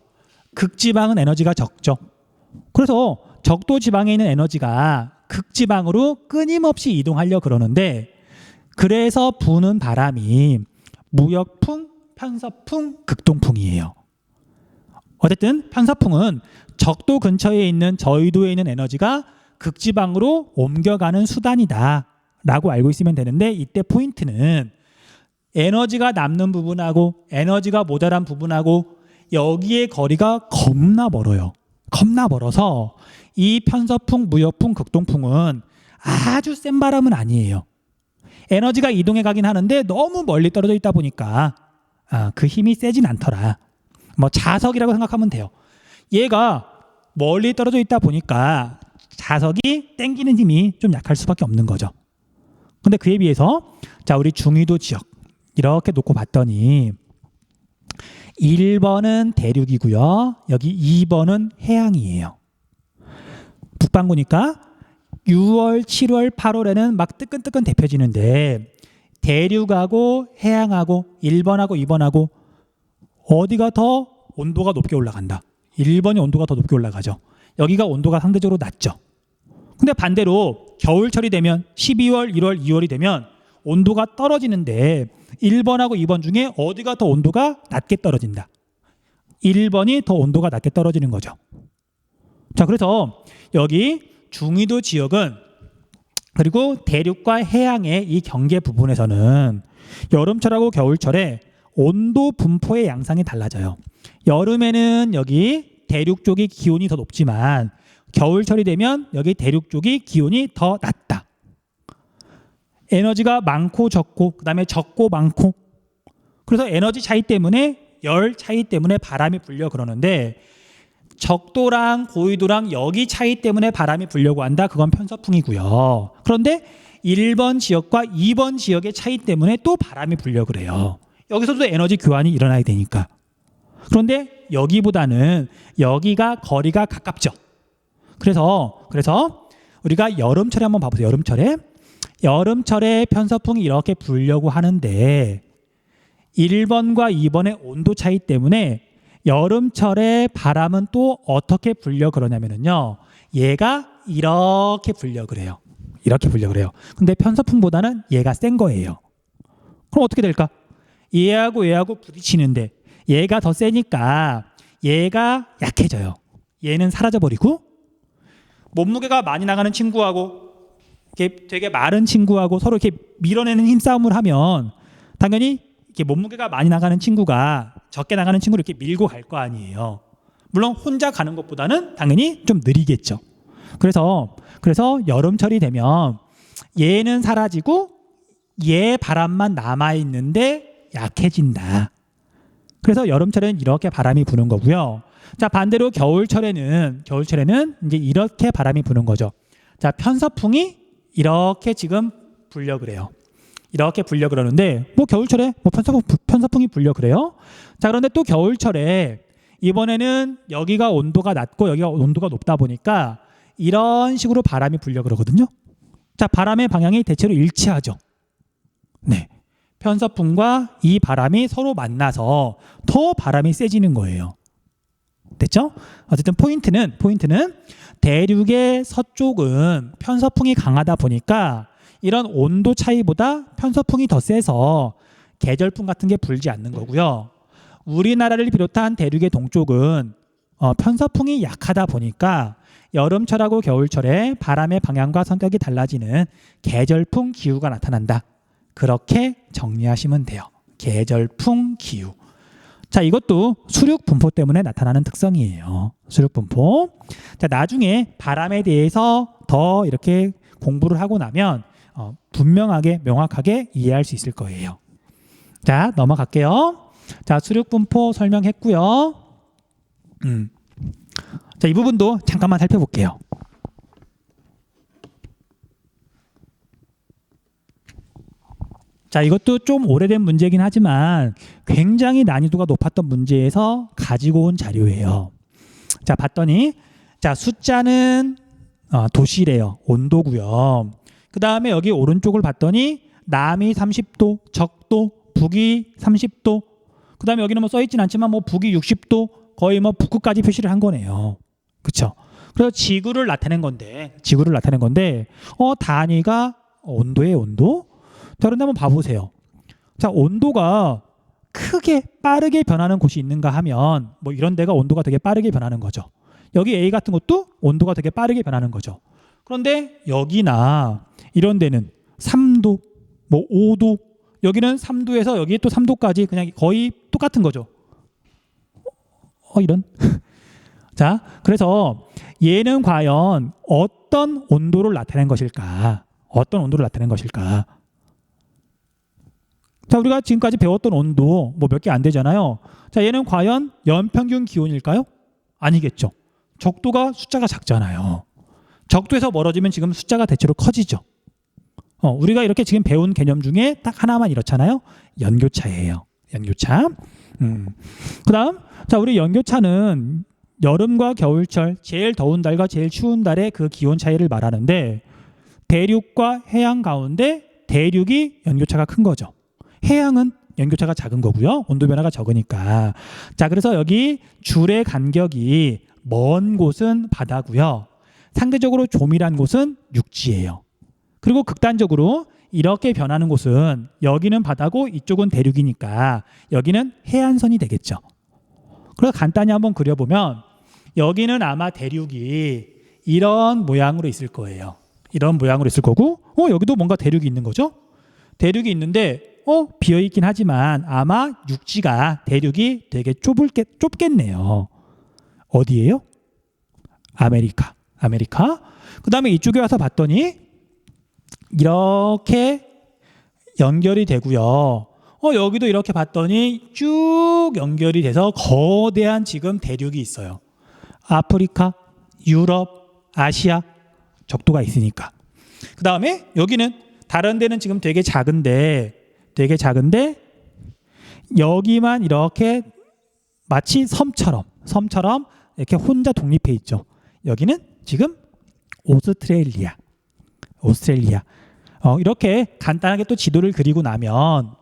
극지방은 에너지가 적죠. 그래서 적도 지방에 있는 에너지가 극지방으로 끊임없이 이동하려 그러는데 그래서 부는 바람이 무역풍, 편서풍, 극동풍이에요. 어쨌든 편서풍은 적도 근처에 있는 저위도에 있는 에너지가 극지방으로 옮겨가는 수단이다 라고 알고 있으면 되는데 이때 포인트는 에너지가 남는 부분하고 에너지가 모자란 부분하고 여기에 거리가 겁나 멀어요. 겁나 멀어서 이 편서풍, 무역풍, 극동풍은 아주 센 바람은 아니에요. 에너지가 이동해 가긴 하는데 너무 멀리 떨어져 있다 보니까 그 힘이 세진 않더라. 뭐 자석이라고 생각하면 돼요. 얘가 멀리 떨어져 있다 보니까 자석이 땡기는 힘이 좀 약할 수밖에 없는 거죠. 근데 그에 비해서 자, 우리 중위도 지역 이렇게 놓고 봤더니 1번은 대륙이고요. 여기 2번은 해양이에요. 북반구니까 6월, 7월, 8월에는 막 뜨끈뜨끈 데펴지는데 대륙하고 해양하고 1번하고 2번하고 어디가 더 온도가 높게 올라간다. 1번이 온도가 더 높게 올라가죠. 여기가 온도가 상대적으로 낮죠. 근데 반대로 겨울철이 되면 12월, 1월, 2월이 되면 온도가 떨어지는데 1번하고 2번 중에 어디가 더 온도가 낮게 떨어진다. 1번이 더 온도가 낮게 떨어지는 거죠. 자, 그래서 여기 중위도 지역은 그리고 대륙과 해양의 이 경계 부분에서는 여름철하고 겨울철에 온도 분포의 양상이 달라져요. 여름에는 여기 대륙 쪽이 기온이 더 높지만 겨울철이 되면 여기 대륙 쪽이 기온이 더 낮다. 에너지가 많고 적고 그다음에 적고 많고 그래서 에너지 차이 때문에 열 차이 때문에 바람이 불려 그러는데 적도랑 고위도랑 여기 차이 때문에 바람이 불려고 한다. 그건 편서풍이고요. 그런데 1번 지역과 2번 지역의 차이 때문에 또 바람이 불려 그래요. 여기서도 에너지 교환이 일어나야 되니까. 그런데 여기보다는 여기가 거리가 가깝죠. 그래서 우리가 여름철에 한번 봐보세요. 여름철에 편서풍이 이렇게 불려고 하는데 1번과 2번의 온도 차이 때문에 여름철에 바람은 또 어떻게 불려 그러냐면요. 얘가 이렇게 불려 그래요. 근데 편서풍보다는 얘가 센 거예요. 그럼 어떻게 될까? 얘하고 부딪히는데 얘가 더 세니까 얘가 약해져요. 얘는 사라져버리고 몸무게가 많이 나가는 친구하고 이렇게 되게 마른 친구하고 서로 이렇게 밀어내는 힘싸움을 하면 당연히 이렇게 몸무게가 많이 나가는 친구가 적게 나가는 친구를 이렇게 밀고 갈 거 아니에요. 물론 혼자 가는 것보다는 당연히 좀 느리겠죠. 그래서 여름철이 되면 얘는 사라지고 얘 바람만 남아 있는데 약해진다. 그래서 여름철에는 이렇게 바람이 부는 거고요. 자, 반대로 겨울철에는 이제 이렇게 바람이 부는 거죠. 자, 편서풍이 이렇게 지금 불려 그래요. 이렇게 불려 그러는데 뭐 겨울철에 뭐 편서풍이 불려 그래요. 자, 그런데 또 겨울철에 이번에는 여기가 온도가 낮고 여기가 온도가 높다 보니까 이런 식으로 바람이 불려 그러거든요. 자, 바람의 방향이 대체로 일치하죠. 네. 편서풍과 이 바람이 서로 만나서 더 바람이 세지는 거예요. 됐죠? 어쨌든 포인트는 대륙의 서쪽은 편서풍이 강하다 보니까 이런 온도 차이보다 편서풍이 더 세서 계절풍 같은 게 불지 않는 거고요. 우리나라를 비롯한 대륙의 동쪽은 편서풍이 약하다 보니까 여름철하고 겨울철에 바람의 방향과 성격이 달라지는 계절풍 기후가 나타난다. 그렇게 정리하시면 돼요. 계절풍 기후. 자, 이것도 수륙 분포 때문에 나타나는 특성이에요. 수륙 분포. 자, 나중에 바람에 대해서 더 이렇게 공부를 하고 나면 분명하게 명확하게 이해할 수 있을 거예요. 자, 넘어갈게요. 자, 수륙 분포 설명했고요. 자, 이 부분도 잠깐만 살펴볼게요. 자, 이것도 좀 오래된 문제긴 하지만 굉장히 난이도가 높았던 문제에서 가지고 온 자료예요. 자, 봤더니 자, 숫자는 도시래요. 온도고요. 그 다음에 여기 오른쪽을 봤더니 남이 30도, 적도, 북이 30도. 그 다음에 여기는 뭐 써있진 않지만 뭐 북이 60도, 거의 뭐 북극까지 표시를 한 거네요. 그렇죠? 그래서 지구를 나타낸 건데 단위가 온도예요, 온도. 자, 그런데 한번 봐보세요. 자, 온도가 크게 빠르게 변하는 곳이 있는가 하면 뭐 이런 데가 온도가 되게 빠르게 변하는 거죠. 여기 A 같은 것도 온도가 되게 빠르게 변하는 거죠. 그런데 여기나 이런 데는 3도, 뭐 5도, 여기는 3도에서 여기 또 3도까지 그냥 거의 똑같은 거죠. 이런. 자, 그래서 얘는 과연 어떤 온도를 나타낸 것일까? 어떤 온도를 나타낸 것일까? 자, 우리가 지금까지 배웠던 온도 뭐 몇 개 안 되잖아요. 자, 얘는 과연 연평균 기온일까요? 아니겠죠. 적도가 숫자가 작잖아요. 적도에서 멀어지면 지금 숫자가 대체로 커지죠. 우리가 이렇게 지금 배운 개념 중에 딱 하나만 이렇잖아요. 연교차예요. 연교차. 그 다음, 자, 우리 연교차는 여름과 겨울철, 제일 더운 달과 제일 추운 달의 그 기온 차이를 말하는데 대륙과 해양 가운데 대륙이 연교차가 큰 거죠. 해양은 연교차가 작은 거고요. 온도 변화가 적으니까. 자, 그래서 여기 줄의 간격이 먼 곳은 바다고요. 상대적으로 조밀한 곳은 육지예요. 그리고 극단적으로 이렇게 변하는 곳은 여기는 바다고 이쪽은 대륙이니까 여기는 해안선이 되겠죠. 그래서 간단히 한번 그려보면 여기는 아마 대륙이 이런 모양으로 있을 거예요. 이런 모양으로 있을 거고 여기도 뭔가 대륙이 있는 거죠. 대륙이 있는데 비어있긴 하지만 아마 육지가 대륙이 되게 좁겠네요. 어디예요? 아메리카. 그 다음에 이쪽에 와서 봤더니 이렇게 연결이 되고요. 여기도 이렇게 봤더니 쭉 연결이 돼서 거대한 지금 대륙이 있어요. 아프리카, 유럽, 아시아 적도가 있으니까. 그 다음에 여기는 다른 데는 지금 되게 작은데 여기만 이렇게 마치 섬처럼 이렇게 혼자 독립해 있죠. 여기는 지금 오스트레일리아. 이렇게 간단하게 또 지도를 그리고 나면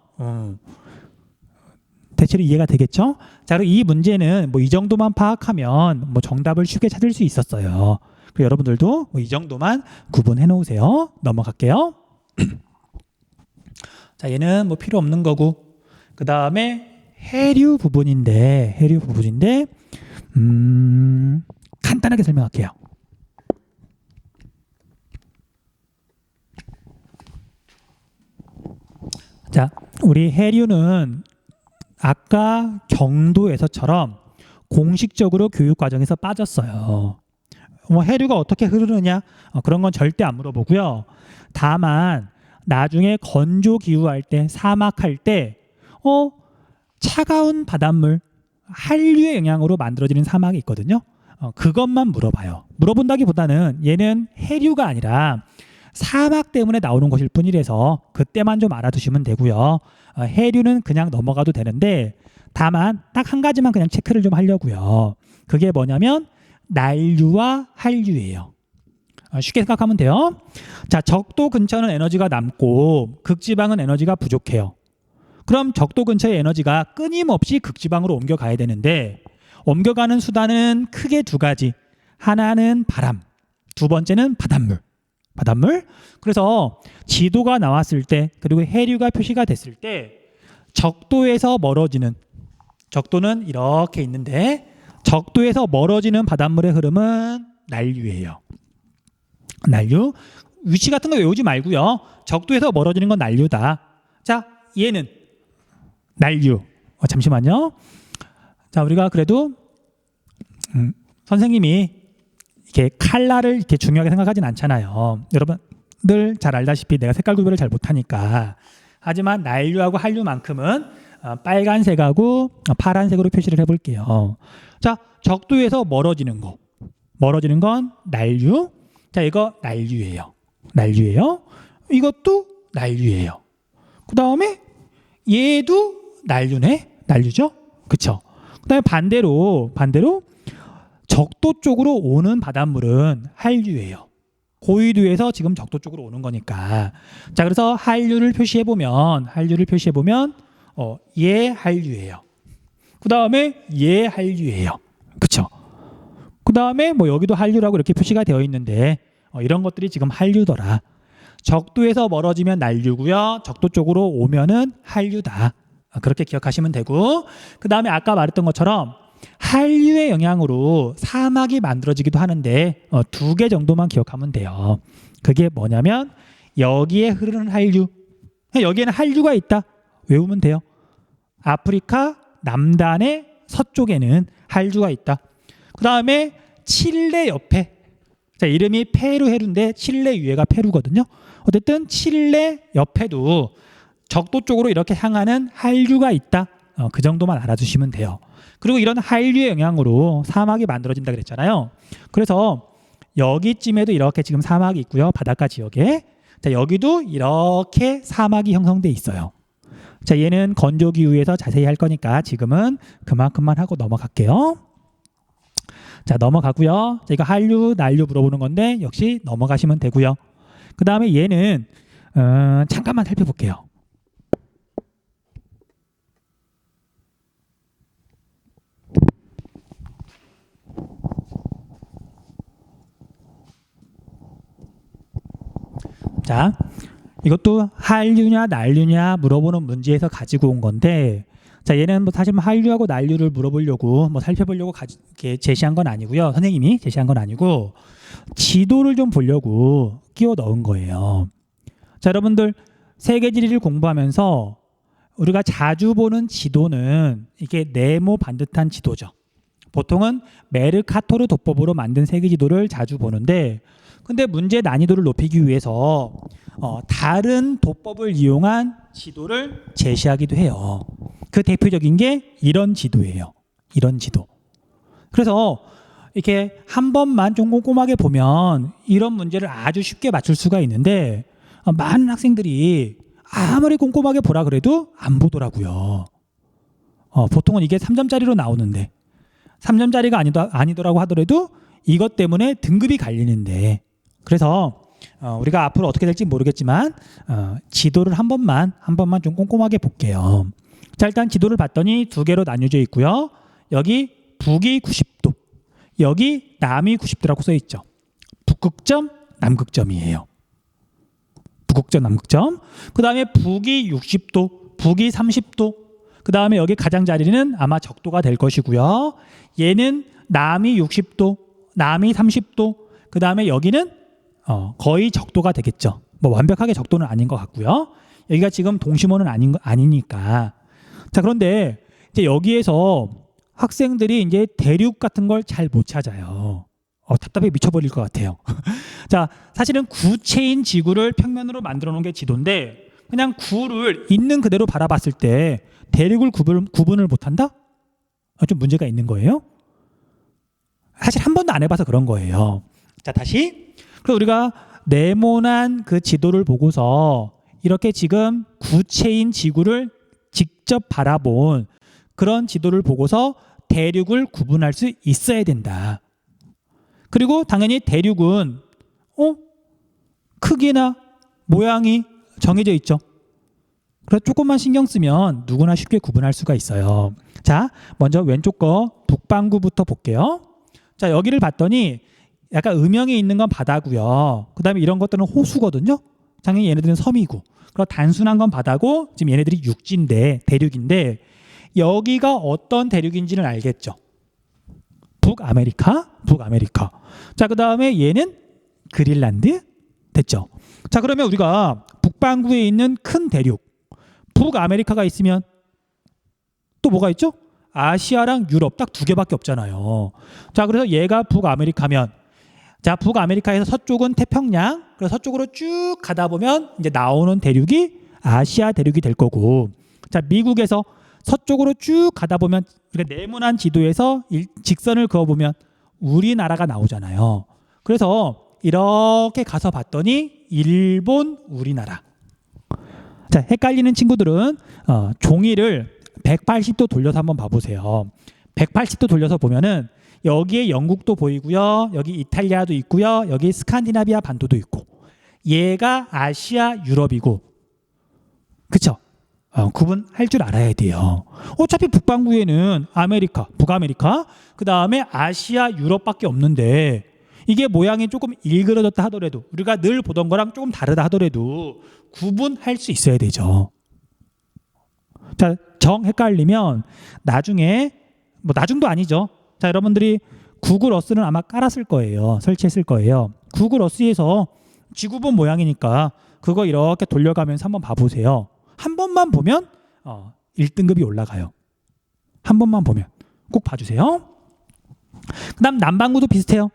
대체로 이해가 되겠죠? 자, 그리고 이 문제는 뭐 이 정도만 파악하면 뭐 정답을 쉽게 찾을 수 있었어요. 그리고 여러분들도 뭐 이 정도만 구분해 놓으세요. 넘어갈게요. 자, 얘는 뭐 필요 없는 거고, 그 다음에 해류 부분인데 간단하게 설명할게요. 자, 우리 해류는 아까 경도에서처럼 공식적으로 교육 과정에서 빠졌어요. 뭐 해류가 어떻게 흐르느냐 그런 건 절대 안 물어보고요. 다만 나중에 건조 기후할 때, 사막할 때 차가운 바닷물, 한류의 영향으로 만들어지는 사막이 있거든요. 그것만 물어봐요. 물어본다기보다는 얘는 해류가 아니라 사막 때문에 나오는 것일 뿐이라서 그때만 좀 알아두시면 되고요. 해류는 그냥 넘어가도 되는데 다만 딱 한 가지만 그냥 체크를 좀 하려고요. 그게 뭐냐면 난류와 한류예요. 쉽게 생각하면 돼요. 자, 적도 근처는 에너지가 남고 극지방은 에너지가 부족해요. 그럼 적도 근처의 에너지가 끊임없이 극지방으로 옮겨가야 되는데 옮겨가는 수단은 크게 두 가지. 하나는 바람, 두 번째는 바닷물. 그래서 지도가 나왔을 때 그리고 해류가 표시가 됐을 때 적도에서 멀어지는, 적도는 이렇게 있는데 적도에서 멀어지는 바닷물의 흐름은 난류예요. 난류. 위치 같은 거 외우지 말고요. 적도에서 멀어지는 건 난류다. 자, 얘는 난류. 잠시만요. 자, 우리가 그래도 선생님이 이렇게 칼라를 이렇게 중요하게 생각하진 않잖아요. 여러분들 잘 알다시피 내가 색깔 구별을 잘 못하니까. 하지만 난류하고 한류만큼은 빨간색하고 파란색으로 표시를 해볼게요. 자, 적도에서 멀어지는 거. 멀어지는 건 난류. 자, 이거 난류예요. 이것도 난류예요. 그 다음에 얘도 난류네. 난류죠? 그쵸? 그 다음에 반대로 적도 쪽으로 오는 바닷물은 한류예요. 고위도에서 지금 적도 쪽으로 오는 거니까. 자, 그래서 한류를 표시해보면 얘 한류예요. 그 다음에 얘 한류예요. 그쵸? 그 다음에 뭐 여기도 한류라고 이렇게 표시가 되어 있는데 이런 것들이 지금 한류더라. 적도에서 멀어지면 난류고요. 적도 쪽으로 오면은 한류다. 그렇게 기억하시면 되고, 그 다음에 아까 말했던 것처럼 한류의 영향으로 사막이 만들어지기도 하는데 두 개 정도만 기억하면 돼요. 그게 뭐냐면 여기에 흐르는 한류, 여기에는 한류가 있다. 외우면 돼요. 아프리카 남단의 서쪽에는 한류가 있다. 그 다음에 칠레 옆에, 자, 이름이 페루해루인데 칠레 위에가 페루거든요. 어쨌든 칠레 옆에도 적도 쪽으로 이렇게 향하는 한류가 있다. 그 정도만 알아두시면 돼요. 그리고 이런 한류의 영향으로 사막이 만들어진다 그랬잖아요. 그래서 여기쯤에도 이렇게 지금 사막이 있고요. 바닷가 지역에. 자, 여기도 이렇게 사막이 형성돼 있어요. 자, 얘는 건조기후에서 자세히 할 거니까 지금은 그만큼만 하고 넘어갈게요. 자, 넘어가고요. 자, 이거 한류, 난류 물어보는 건데 역시 넘어가시면 되고요. 그 다음에 얘는 잠깐만 살펴볼게요. 자, 이것도 한류냐 난류냐 물어보는 문제에서 가지고 온 건데, 자, 얘는 뭐 사실 한류하고 난류를 물어보려고 뭐 살펴보려고 이렇게 제시한 건 아니고요. 선생님이 제시한 건 아니고 지도를 좀 보려고 끼워 넣은 거예요. 자, 여러분들 세계지리를 공부하면서 우리가 자주 보는 지도는 이게 네모 반듯한 지도죠. 보통은 메르카토르 도법으로 만든 세계지도를 자주 보는데, 근데 문제 난이도를 높이기 위해서 다른 도법을 이용한 지도를 제시하기도 해요. 그 대표적인 게 이런 지도예요. 이런 지도. 그래서 이렇게 한 번만 좀 꼼꼼하게 보면 이런 문제를 아주 쉽게 맞출 수가 있는데 많은 학생들이 아무리 꼼꼼하게 보라 그래도 안 보더라고요. 보통은 이게 3점짜리로 나오는데 3점짜리가 아니더라고 하더라도 이것 때문에 등급이 갈리는데, 그래서 우리가 앞으로 어떻게 될지 모르겠지만 지도를 한 번만 좀 꼼꼼하게 볼게요. 자, 일단 지도를 봤더니 두 개로 나뉘어져 있고요. 여기 북이 90도, 여기 남이 90도라고 써 있죠. 북극점, 남극점이에요. 북극점, 남극점. 그 다음에 북이 60도, 북이 30도. 그 다음에 여기 가장자리는 아마 적도가 될 것이고요. 얘는 남이 60도, 남이 30도. 그 다음에 여기는 거의 적도가 되겠죠. 뭐 완벽하게 적도는 아닌 것 같고요. 여기가 지금 동심원은 아니니까. 자, 그런데 이제 여기에서 학생들이 이제 대륙 같은 걸 잘 못 찾아요. 답답해 미쳐버릴 것 같아요. 자, 사실은 구체인 지구를 평면으로 만들어 놓은 게 지도인데 그냥 구를 있는 그대로 바라봤을 때 대륙을 구분을 못한다? 좀 문제가 있는 거예요. 사실 한 번도 안 해봐서 그런 거예요. 자, 다시. 그래서 우리가 네모난 그 지도를 보고서 이렇게 지금 구체인 지구를 직접 바라본 그런 지도를 보고서 대륙을 구분할 수 있어야 된다. 그리고 당연히 대륙은 크기나 모양이 정해져 있죠. 그래서 조금만 신경 쓰면 누구나 쉽게 구분할 수가 있어요. 자, 먼저 왼쪽 거 북반구부터 볼게요. 자, 여기를 봤더니 약간 음영이 있는 건 바다고요. 그 다음에 이런 것들은 호수거든요. 당연히 얘네들은 섬이고. 그리고 단순한 건 바다고 지금 얘네들이 육지인데 대륙인데 여기가 어떤 대륙인지는 알겠죠. 북아메리카. 자, 그 다음에 얘는 그린란드. 됐죠. 자, 그러면 우리가 북반구에 있는 큰 대륙 북아메리카가 있으면 또 뭐가 있죠? 아시아랑 유럽 딱 두 개밖에 없잖아요. 자, 그래서 얘가 북아메리카면 자, 북아메리카에서 서쪽은 태평양, 그래서 서쪽으로 쭉 가다 보면 이제 나오는 대륙이 아시아 대륙이 될 거고, 자, 미국에서 서쪽으로 쭉 가다 보면 우리가 네모난 지도에서 직선을 그어보면 우리나라가 나오잖아요. 그래서 이렇게 가서 봤더니 일본, 우리나라. 자, 헷갈리는 친구들은 종이를 180도 돌려서 한번 봐보세요. 180도 돌려서 보면은 여기에 영국도 보이고요. 여기 이탈리아도 있고요. 여기 스칸디나비아 반도도 있고. 얘가 아시아, 유럽이고. 그쵸? 구분할 줄 알아야 돼요. 어차피 북반구에는 아메리카, 북아메리카, 그 다음에 아시아, 유럽밖에 없는데 이게 모양이 조금 일그러졌다 하더라도 우리가 늘 보던 거랑 조금 다르다 하더라도 구분할 수 있어야 되죠. 자, 정 헷갈리면 나중에 나중도 아니죠. 자, 여러분들이 구글 어스는 아마 깔았을 거예요. 설치했을 거예요. 구글 어스에서 지구본 모양이니까 그거 이렇게 돌려가면서 한번 봐보세요. 한 번만 보면 1등급이 올라가요. 한 번만 보면 꼭 봐주세요. 그 다음 남반구도 비슷해요.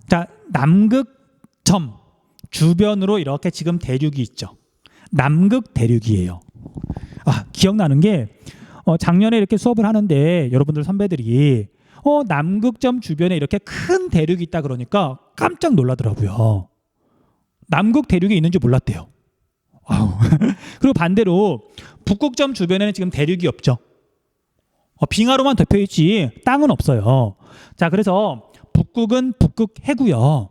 자, 남극점 주변으로 이렇게 지금 대륙이 있죠. 남극 대륙이에요. 기억나는 게 작년에 이렇게 수업을 하는데 여러분들 선배들이 남극점 주변에 이렇게 큰 대륙이 있다 그러니까 깜짝 놀라더라고요. 남극 대륙이 있는지 몰랐대요. 그리고 반대로 북극점 주변에는 지금 대륙이 없죠. 빙하로만 덮여 있지 땅은 없어요. 자, 그래서 북극은 북극 해고요.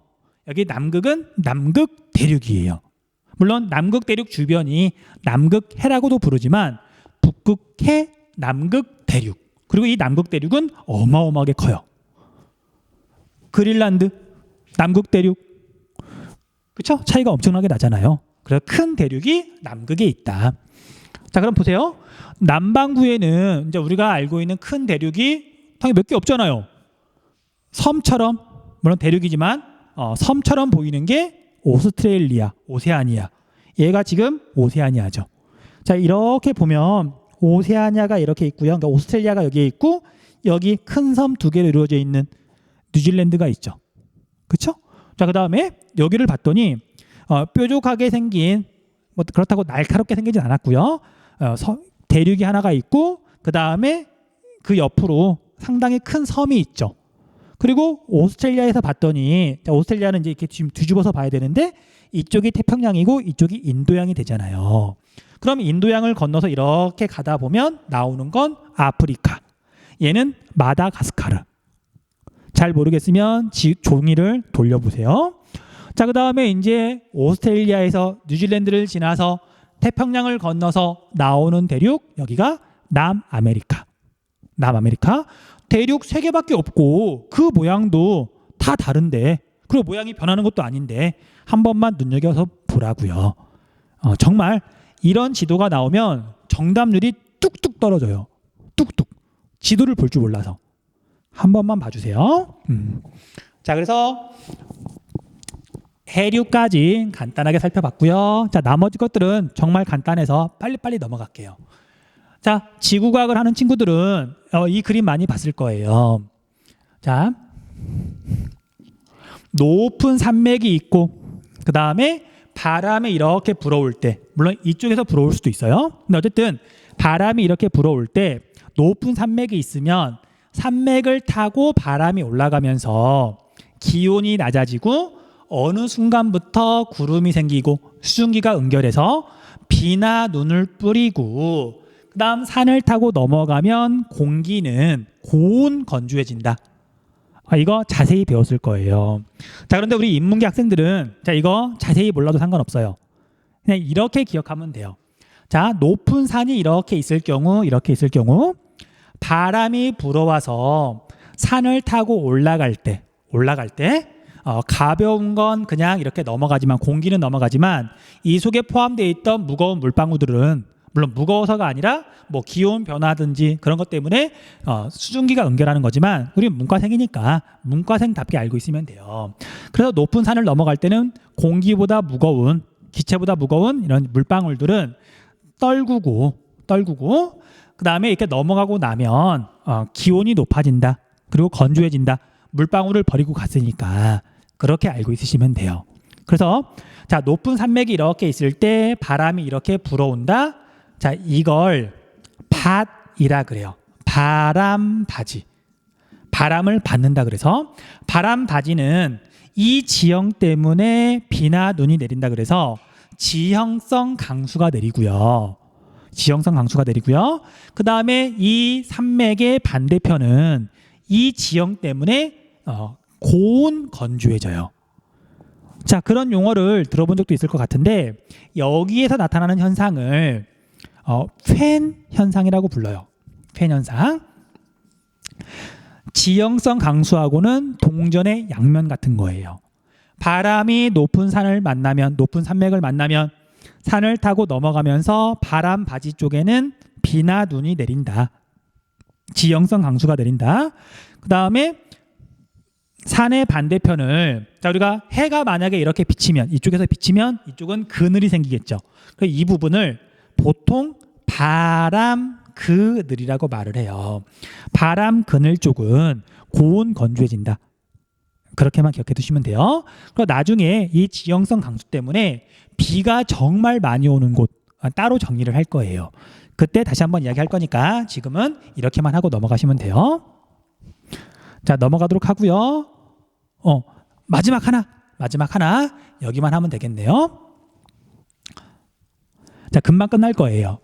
여기 남극은 남극 대륙이에요. 물론 남극 대륙 주변이 남극해라고도 부르지만 북극해, 남극 대륙. 그리고 이 남극 대륙은 어마어마하게 커요. 그린란드, 남극 대륙. 그렇죠? 차이가 엄청나게 나잖아요. 그래서 큰 대륙이 남극에 있다. 자, 그럼 보세요. 남반구에는 이제 우리가 알고 있는 큰 대륙이 당연히 몇 개 없잖아요. 섬처럼, 물론 대륙이지만 섬처럼 보이는 게 오스트레일리아, 오세아니아. 얘가 지금 오세아니아죠. 자, 이렇게 보면 오세아니아가 이렇게 있고요. 그러니까 오스트레일리아가 여기에 있고 여기 큰 섬 두 개로 이루어져 있는 뉴질랜드가 있죠. 그렇죠? 자, 그 다음에 여기를 봤더니 뾰족하게 생긴 그렇다고 날카롭게 생기진 않았고요. 대륙이 하나가 있고 그 다음에 그 옆으로 상당히 큰 섬이 있죠. 그리고 오스트레일리아에서 봤더니 오스트레일리아는 이제 이렇게 지금 뒤집어서 봐야 되는데 이쪽이 태평양이고 이쪽이 인도양이 되잖아요. 그럼 인도양을 건너서 이렇게 가다 보면 나오는 건 아프리카. 얘는 마다가스카르. 잘 모르겠으면 종이를 돌려보세요. 자, 그 다음에 이제 오스트레일리아에서 뉴질랜드를 지나서 태평양을 건너서 나오는 대륙, 여기가 남아메리카. 남아메리카. 대륙 3개밖에 없고 그 모양도 다 다른데 그리고 모양이 변하는 것도 아닌데 한 번만 눈여겨서 보라고요. 정말 이런 지도가 나오면 정답률이 뚝뚝 떨어져요. 뚝뚝. 지도를 볼 줄 몰라서. 한 번만 봐주세요. 자, 그래서 해류까지 간단하게 살펴봤고요. 자, 나머지 것들은 정말 간단해서 빨리빨리 넘어갈게요. 자, 지구과학을 하는 친구들은 이 그림 많이 봤을 거예요. 자, 높은 산맥이 있고 그 다음에 바람이 이렇게 불어올 때, 물론 이쪽에서 불어올 수도 있어요. 근데 어쨌든 바람이 이렇게 불어올 때 높은 산맥이 있으면 산맥을 타고 바람이 올라가면서 기온이 낮아지고 어느 순간부터 구름이 생기고 수증기가 응결해서 비나 눈을 뿌리고 그 다음 산을 타고 넘어가면 공기는 고온 건조해진다. 이거 자세히 배웠을 거예요. 자, 그런데 우리 인문계 학생들은 자, 이거 자세히 몰라도 상관없어요. 그냥 이렇게 기억하면 돼요. 자, 높은 산이 이렇게 있을 경우 바람이 불어와서 산을 타고 올라갈 때 가벼운 건 그냥 이렇게 넘어가지만 공기는 넘어가지만 이 속에 포함되어 있던 무거운 물방울들은 물론 무거워서가 아니라 뭐 기온 변화든지 그런 것 때문에 수증기가 응결하는 거지만 우리는 문과생이니까 문과생답게 알고 있으면 돼요. 그래서 높은 산을 넘어갈 때는 공기보다 무거운 기체보다 무거운 이런 물방울들은 떨구고 그 다음에 이렇게 넘어가고 나면 기온이 높아진다. 그리고 건조해진다. 물방울을 버리고 갔으니까 그렇게 알고 있으시면 돼요. 그래서 자, 높은 산맥이 이렇게 있을 때 바람이 이렇게 불어온다. 자, 이걸 밭이라 그래요. 바람바지. 바람을 받는다 그래서 바람바지는 이 지형 때문에 비나 눈이 내린다 그래서 지형성 강수가 내리고요. 그 다음에 이 산맥의 반대편은 이 지형 때문에 고온 건조해져요. 자, 그런 용어를 들어본 적도 있을 것 같은데 여기에서 나타나는 현상을 팬 현상이라고 불러요. 팬 현상. 지형성 강수하고는 동전의 양면 같은 거예요. 바람이 높은 산맥을 만나면 산을 타고 넘어가면서 바람 바지 쪽에는 비나 눈이 내린다. 지형성 강수가 내린다. 그 다음에 산의 반대편을 자, 우리가 해가 만약에 이렇게 비치면 이쪽에서 비치면 이쪽은 그늘이 생기겠죠. 이 부분을 보통 바람 그늘이라고 말을 해요. 바람 그늘 쪽은 고온 건조해진다. 그렇게만 기억해 두시면 돼요. 그리고 나중에 이 지형성 강수 때문에 비가 정말 많이 오는 곳 따로 정리를 할 거예요. 그때 다시 한번 이야기할 거니까 지금은 이렇게만 하고 넘어가시면 돼요. 자, 넘어가도록 하고요. 마지막 하나 여기만 하면 되겠네요. 자, 금방 끝날 거예요.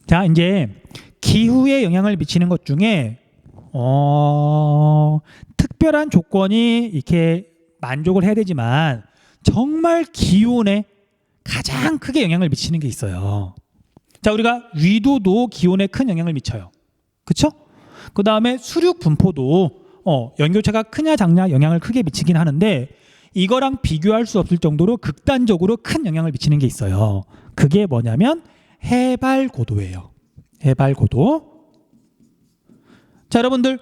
자, 이제 기후에 영향을 미치는 것 중에 특별한 조건이 이렇게 만족을 해야 되지만 정말 기온에 가장 크게 영향을 미치는 게 있어요. 자, 우리가 위도도 기온에 큰 영향을 미쳐요. 그렇죠? 그 다음에 수륙 분포도 연교차가 크냐 작냐 영향을 크게 미치긴 하는데 이거랑 비교할 수 없을 정도로 극단적으로 큰 영향을 미치는 게 있어요. 그게 뭐냐면 해발 고도예요. 해발 고도. 자, 여러분들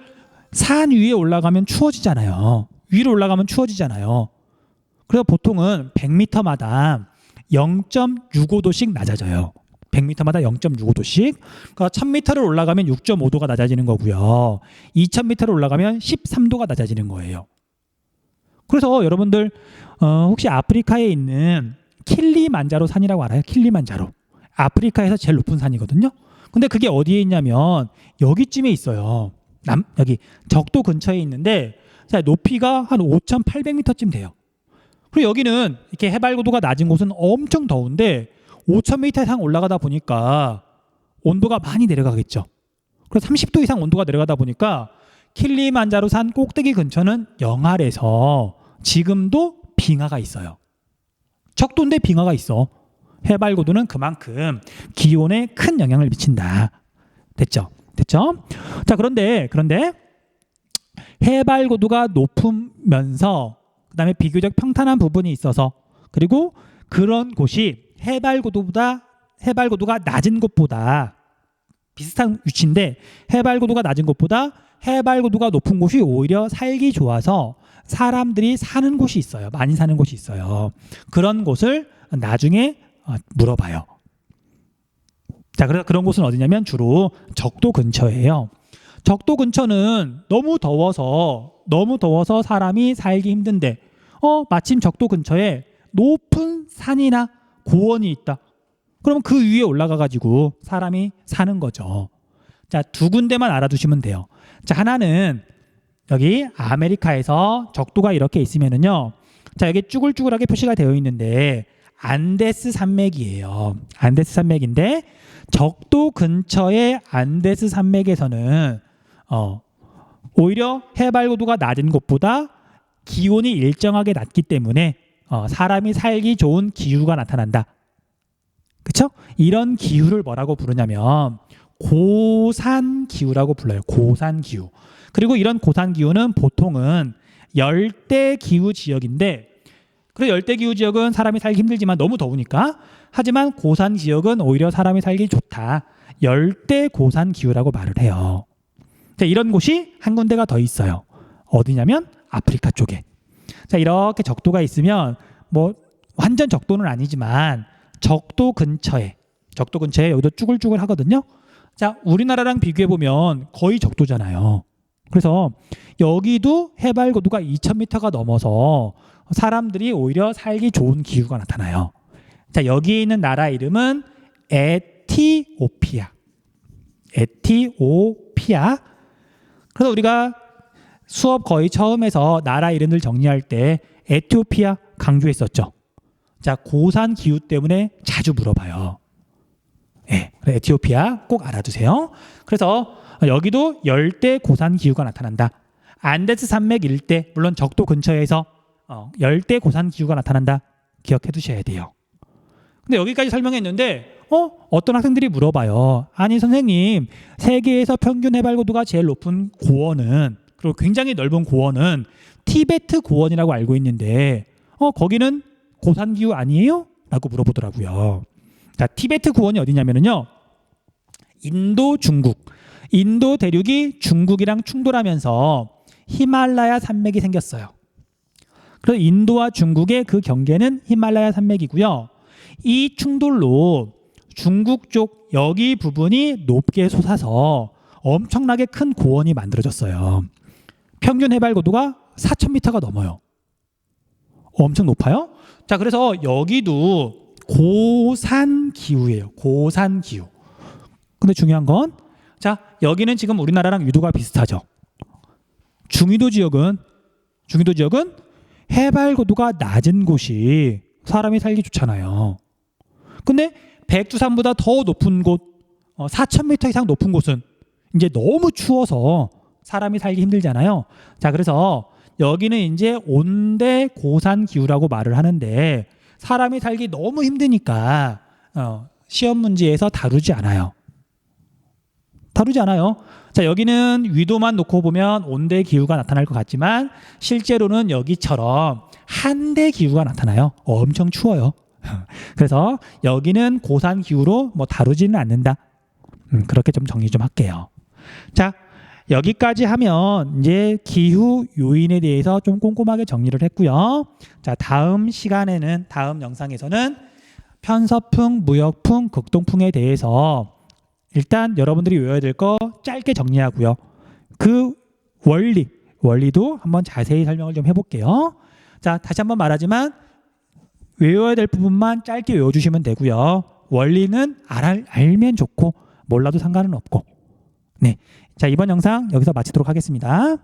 산 위에 올라가면 추워지잖아요. 위로 올라가면 추워지잖아요. 그래서 보통은 100m마다 0.65도씩 낮아져요. 100m마다 0.65도씩. 그러니까 1000m를 올라가면 6.5도가 낮아지는 거고요. 2000m를 올라가면 13도가 낮아지는 거예요. 그래서 여러분들 혹시 아프리카에 있는 킬리만자로 산이라고 알아요? 킬리만자로. 아프리카에서 제일 높은 산이거든요. 근데 그게 어디에 있냐면 여기쯤에 있어요. 여기 적도 근처에 있는데 높이가 한 5,800m쯤 돼요. 그리고 여기는 이렇게 해발 고도가 낮은 곳은 엄청 더운데 5,000m 이상 올라가다 보니까 온도가 많이 내려가겠죠. 그래서 30도 이상 온도가 내려가다 보니까 킬리만자로 산 꼭대기 근처는 영하래서 지금도 빙하가 있어요. 적도인데 빙하가 있어. 해발 고도는 그만큼 기온에 큰 영향을 미친다. 됐죠? 자, 그런데 해발 고도가 높으면서 그다음에 비교적 평탄한 부분이 있어서 그리고 그런 곳이 해발 고도가 낮은 곳보다 비슷한 위치인데 해발 고도가 낮은 곳보다 해발 고도가 높은 곳이 오히려 살기 좋아서 사람들이 사는 곳이 있어요. 많이 사는 곳이 있어요. 그런 곳을 나중에 물어봐요. 자, 그래서 그런 곳은 어디냐면 주로 적도 근처예요. 적도 근처는 너무 더워서 사람이 살기 힘든데 마침 적도 근처에 높은 산이나 고원이 있다. 그러면 그 위에 올라가 가지고 사람이 사는 거죠. 자, 두 군데만 알아두시면 돼요. 자, 하나는 여기 아메리카에서 적도가 이렇게 있으면은요. 자, 여기 쭈글쭈글하게 표시가 되어 있는데 안데스 산맥이에요. 안데스 산맥인데 적도 근처의 안데스 산맥에서는 오히려 해발 고도가 낮은 곳보다 기온이 일정하게 낮기 때문에 사람이 살기 좋은 기후가 나타난다. 그렇죠? 이런 기후를 뭐라고 부르냐면 고산 기후라고 불러요. 고산 기후. 그리고 이런 고산 기후는 보통은 열대 기후 지역인데, 그리고 열대 기후 지역은 사람이 살기 힘들지만 너무 더우니까, 하지만 고산 지역은 오히려 사람이 살기 좋다. 열대 고산 기후라고 말을 해요. 자, 이런 곳이 한 군데가 더 있어요. 어디냐면 아프리카 쪽에. 자, 이렇게 적도가 있으면 뭐 완전 적도는 아니지만 적도 근처에 여기도 쭈글쭈글 하거든요. 자, 우리나라랑 비교해 보면 거의 적도잖아요. 그래서 여기도 해발 고도가 2000m가 넘어서 사람들이 오히려 살기 좋은 기후가 나타나요. 자, 여기 있는 나라 이름은 에티오피아. 에티오피아. 그래서 우리가 수업 거의 처음에서 나라 이름을 정리할 때 에티오피아 강조했었죠. 자, 고산 기후 때문에 자주 물어봐요. 네, 에티오피아 꼭 알아두세요. 그래서 여기도 열대 고산 기후가 나타난다. 안데스 산맥 일대, 물론 적도 근처에서 열대 고산 기후가 나타난다. 기억해 두셔야 돼요. 근데 여기까지 설명했는데 어떤 학생들이 물어봐요. 아니 선생님, 세계에서 평균 해발 고도가 제일 높은 고원은, 그리고 굉장히 넓은 고원은 티베트 고원이라고 알고 있는데 거기는 고산 기후 아니에요? 라고 물어보더라고요. 자, 티베트 고원이 어디냐면요, 인도, 중국. 인도 대륙이 중국이랑 충돌하면서 히말라야 산맥이 생겼어요. 그래서 인도와 중국의 그 경계는 히말라야 산맥이고요. 이 충돌로 중국 쪽 여기 부분이 높게 솟아서 엄청나게 큰 고원이 만들어졌어요. 평균 해발 고도가 4000m가 넘어요. 엄청 높아요. 자, 그래서 여기도 고산 기후예요. 고산 기후. 근데 중요한 건, 자, 여기는 지금 우리나라랑 유도가 비슷하죠. 중위도 지역은 해발 고도가 낮은 곳이 사람이 살기 좋잖아요. 근데 백두산보다 더 높은 곳, 4000m 이상 높은 곳은 이제 너무 추워서 사람이 살기 힘들잖아요. 자, 그래서 여기는 이제 온대 고산 기후라고 말을 하는데 사람이 살기 너무 힘드니까 시험 문제에서 다루지 않아요. 자, 여기는 위도만 놓고 보면 온대 기후가 나타날 것 같지만 실제로는 여기처럼 한대 기후가 나타나요. 엄청 추워요. 그래서 여기는 고산 기후로 뭐 다루지는 않는다. 그렇게 좀 정리 좀 할게요. 자, 여기까지 하면 이제 기후 요인에 대해서 좀 꼼꼼하게 정리를 했고요. 자, 다음 시간에는, 다음 영상에서는 편서풍, 무역풍, 극동풍에 대해서 일단 여러분들이 외워야 될 거 짧게 정리하고요. 그 원리도 한번 자세히 설명을 좀 해볼게요. 자, 다시 한번 말하지만 외워야 될 부분만 짧게 외워주시면 되고요. 원리는 알면 좋고 몰라도 상관은 없고. 네, 자, 이번 영상 여기서 마치도록 하겠습니다.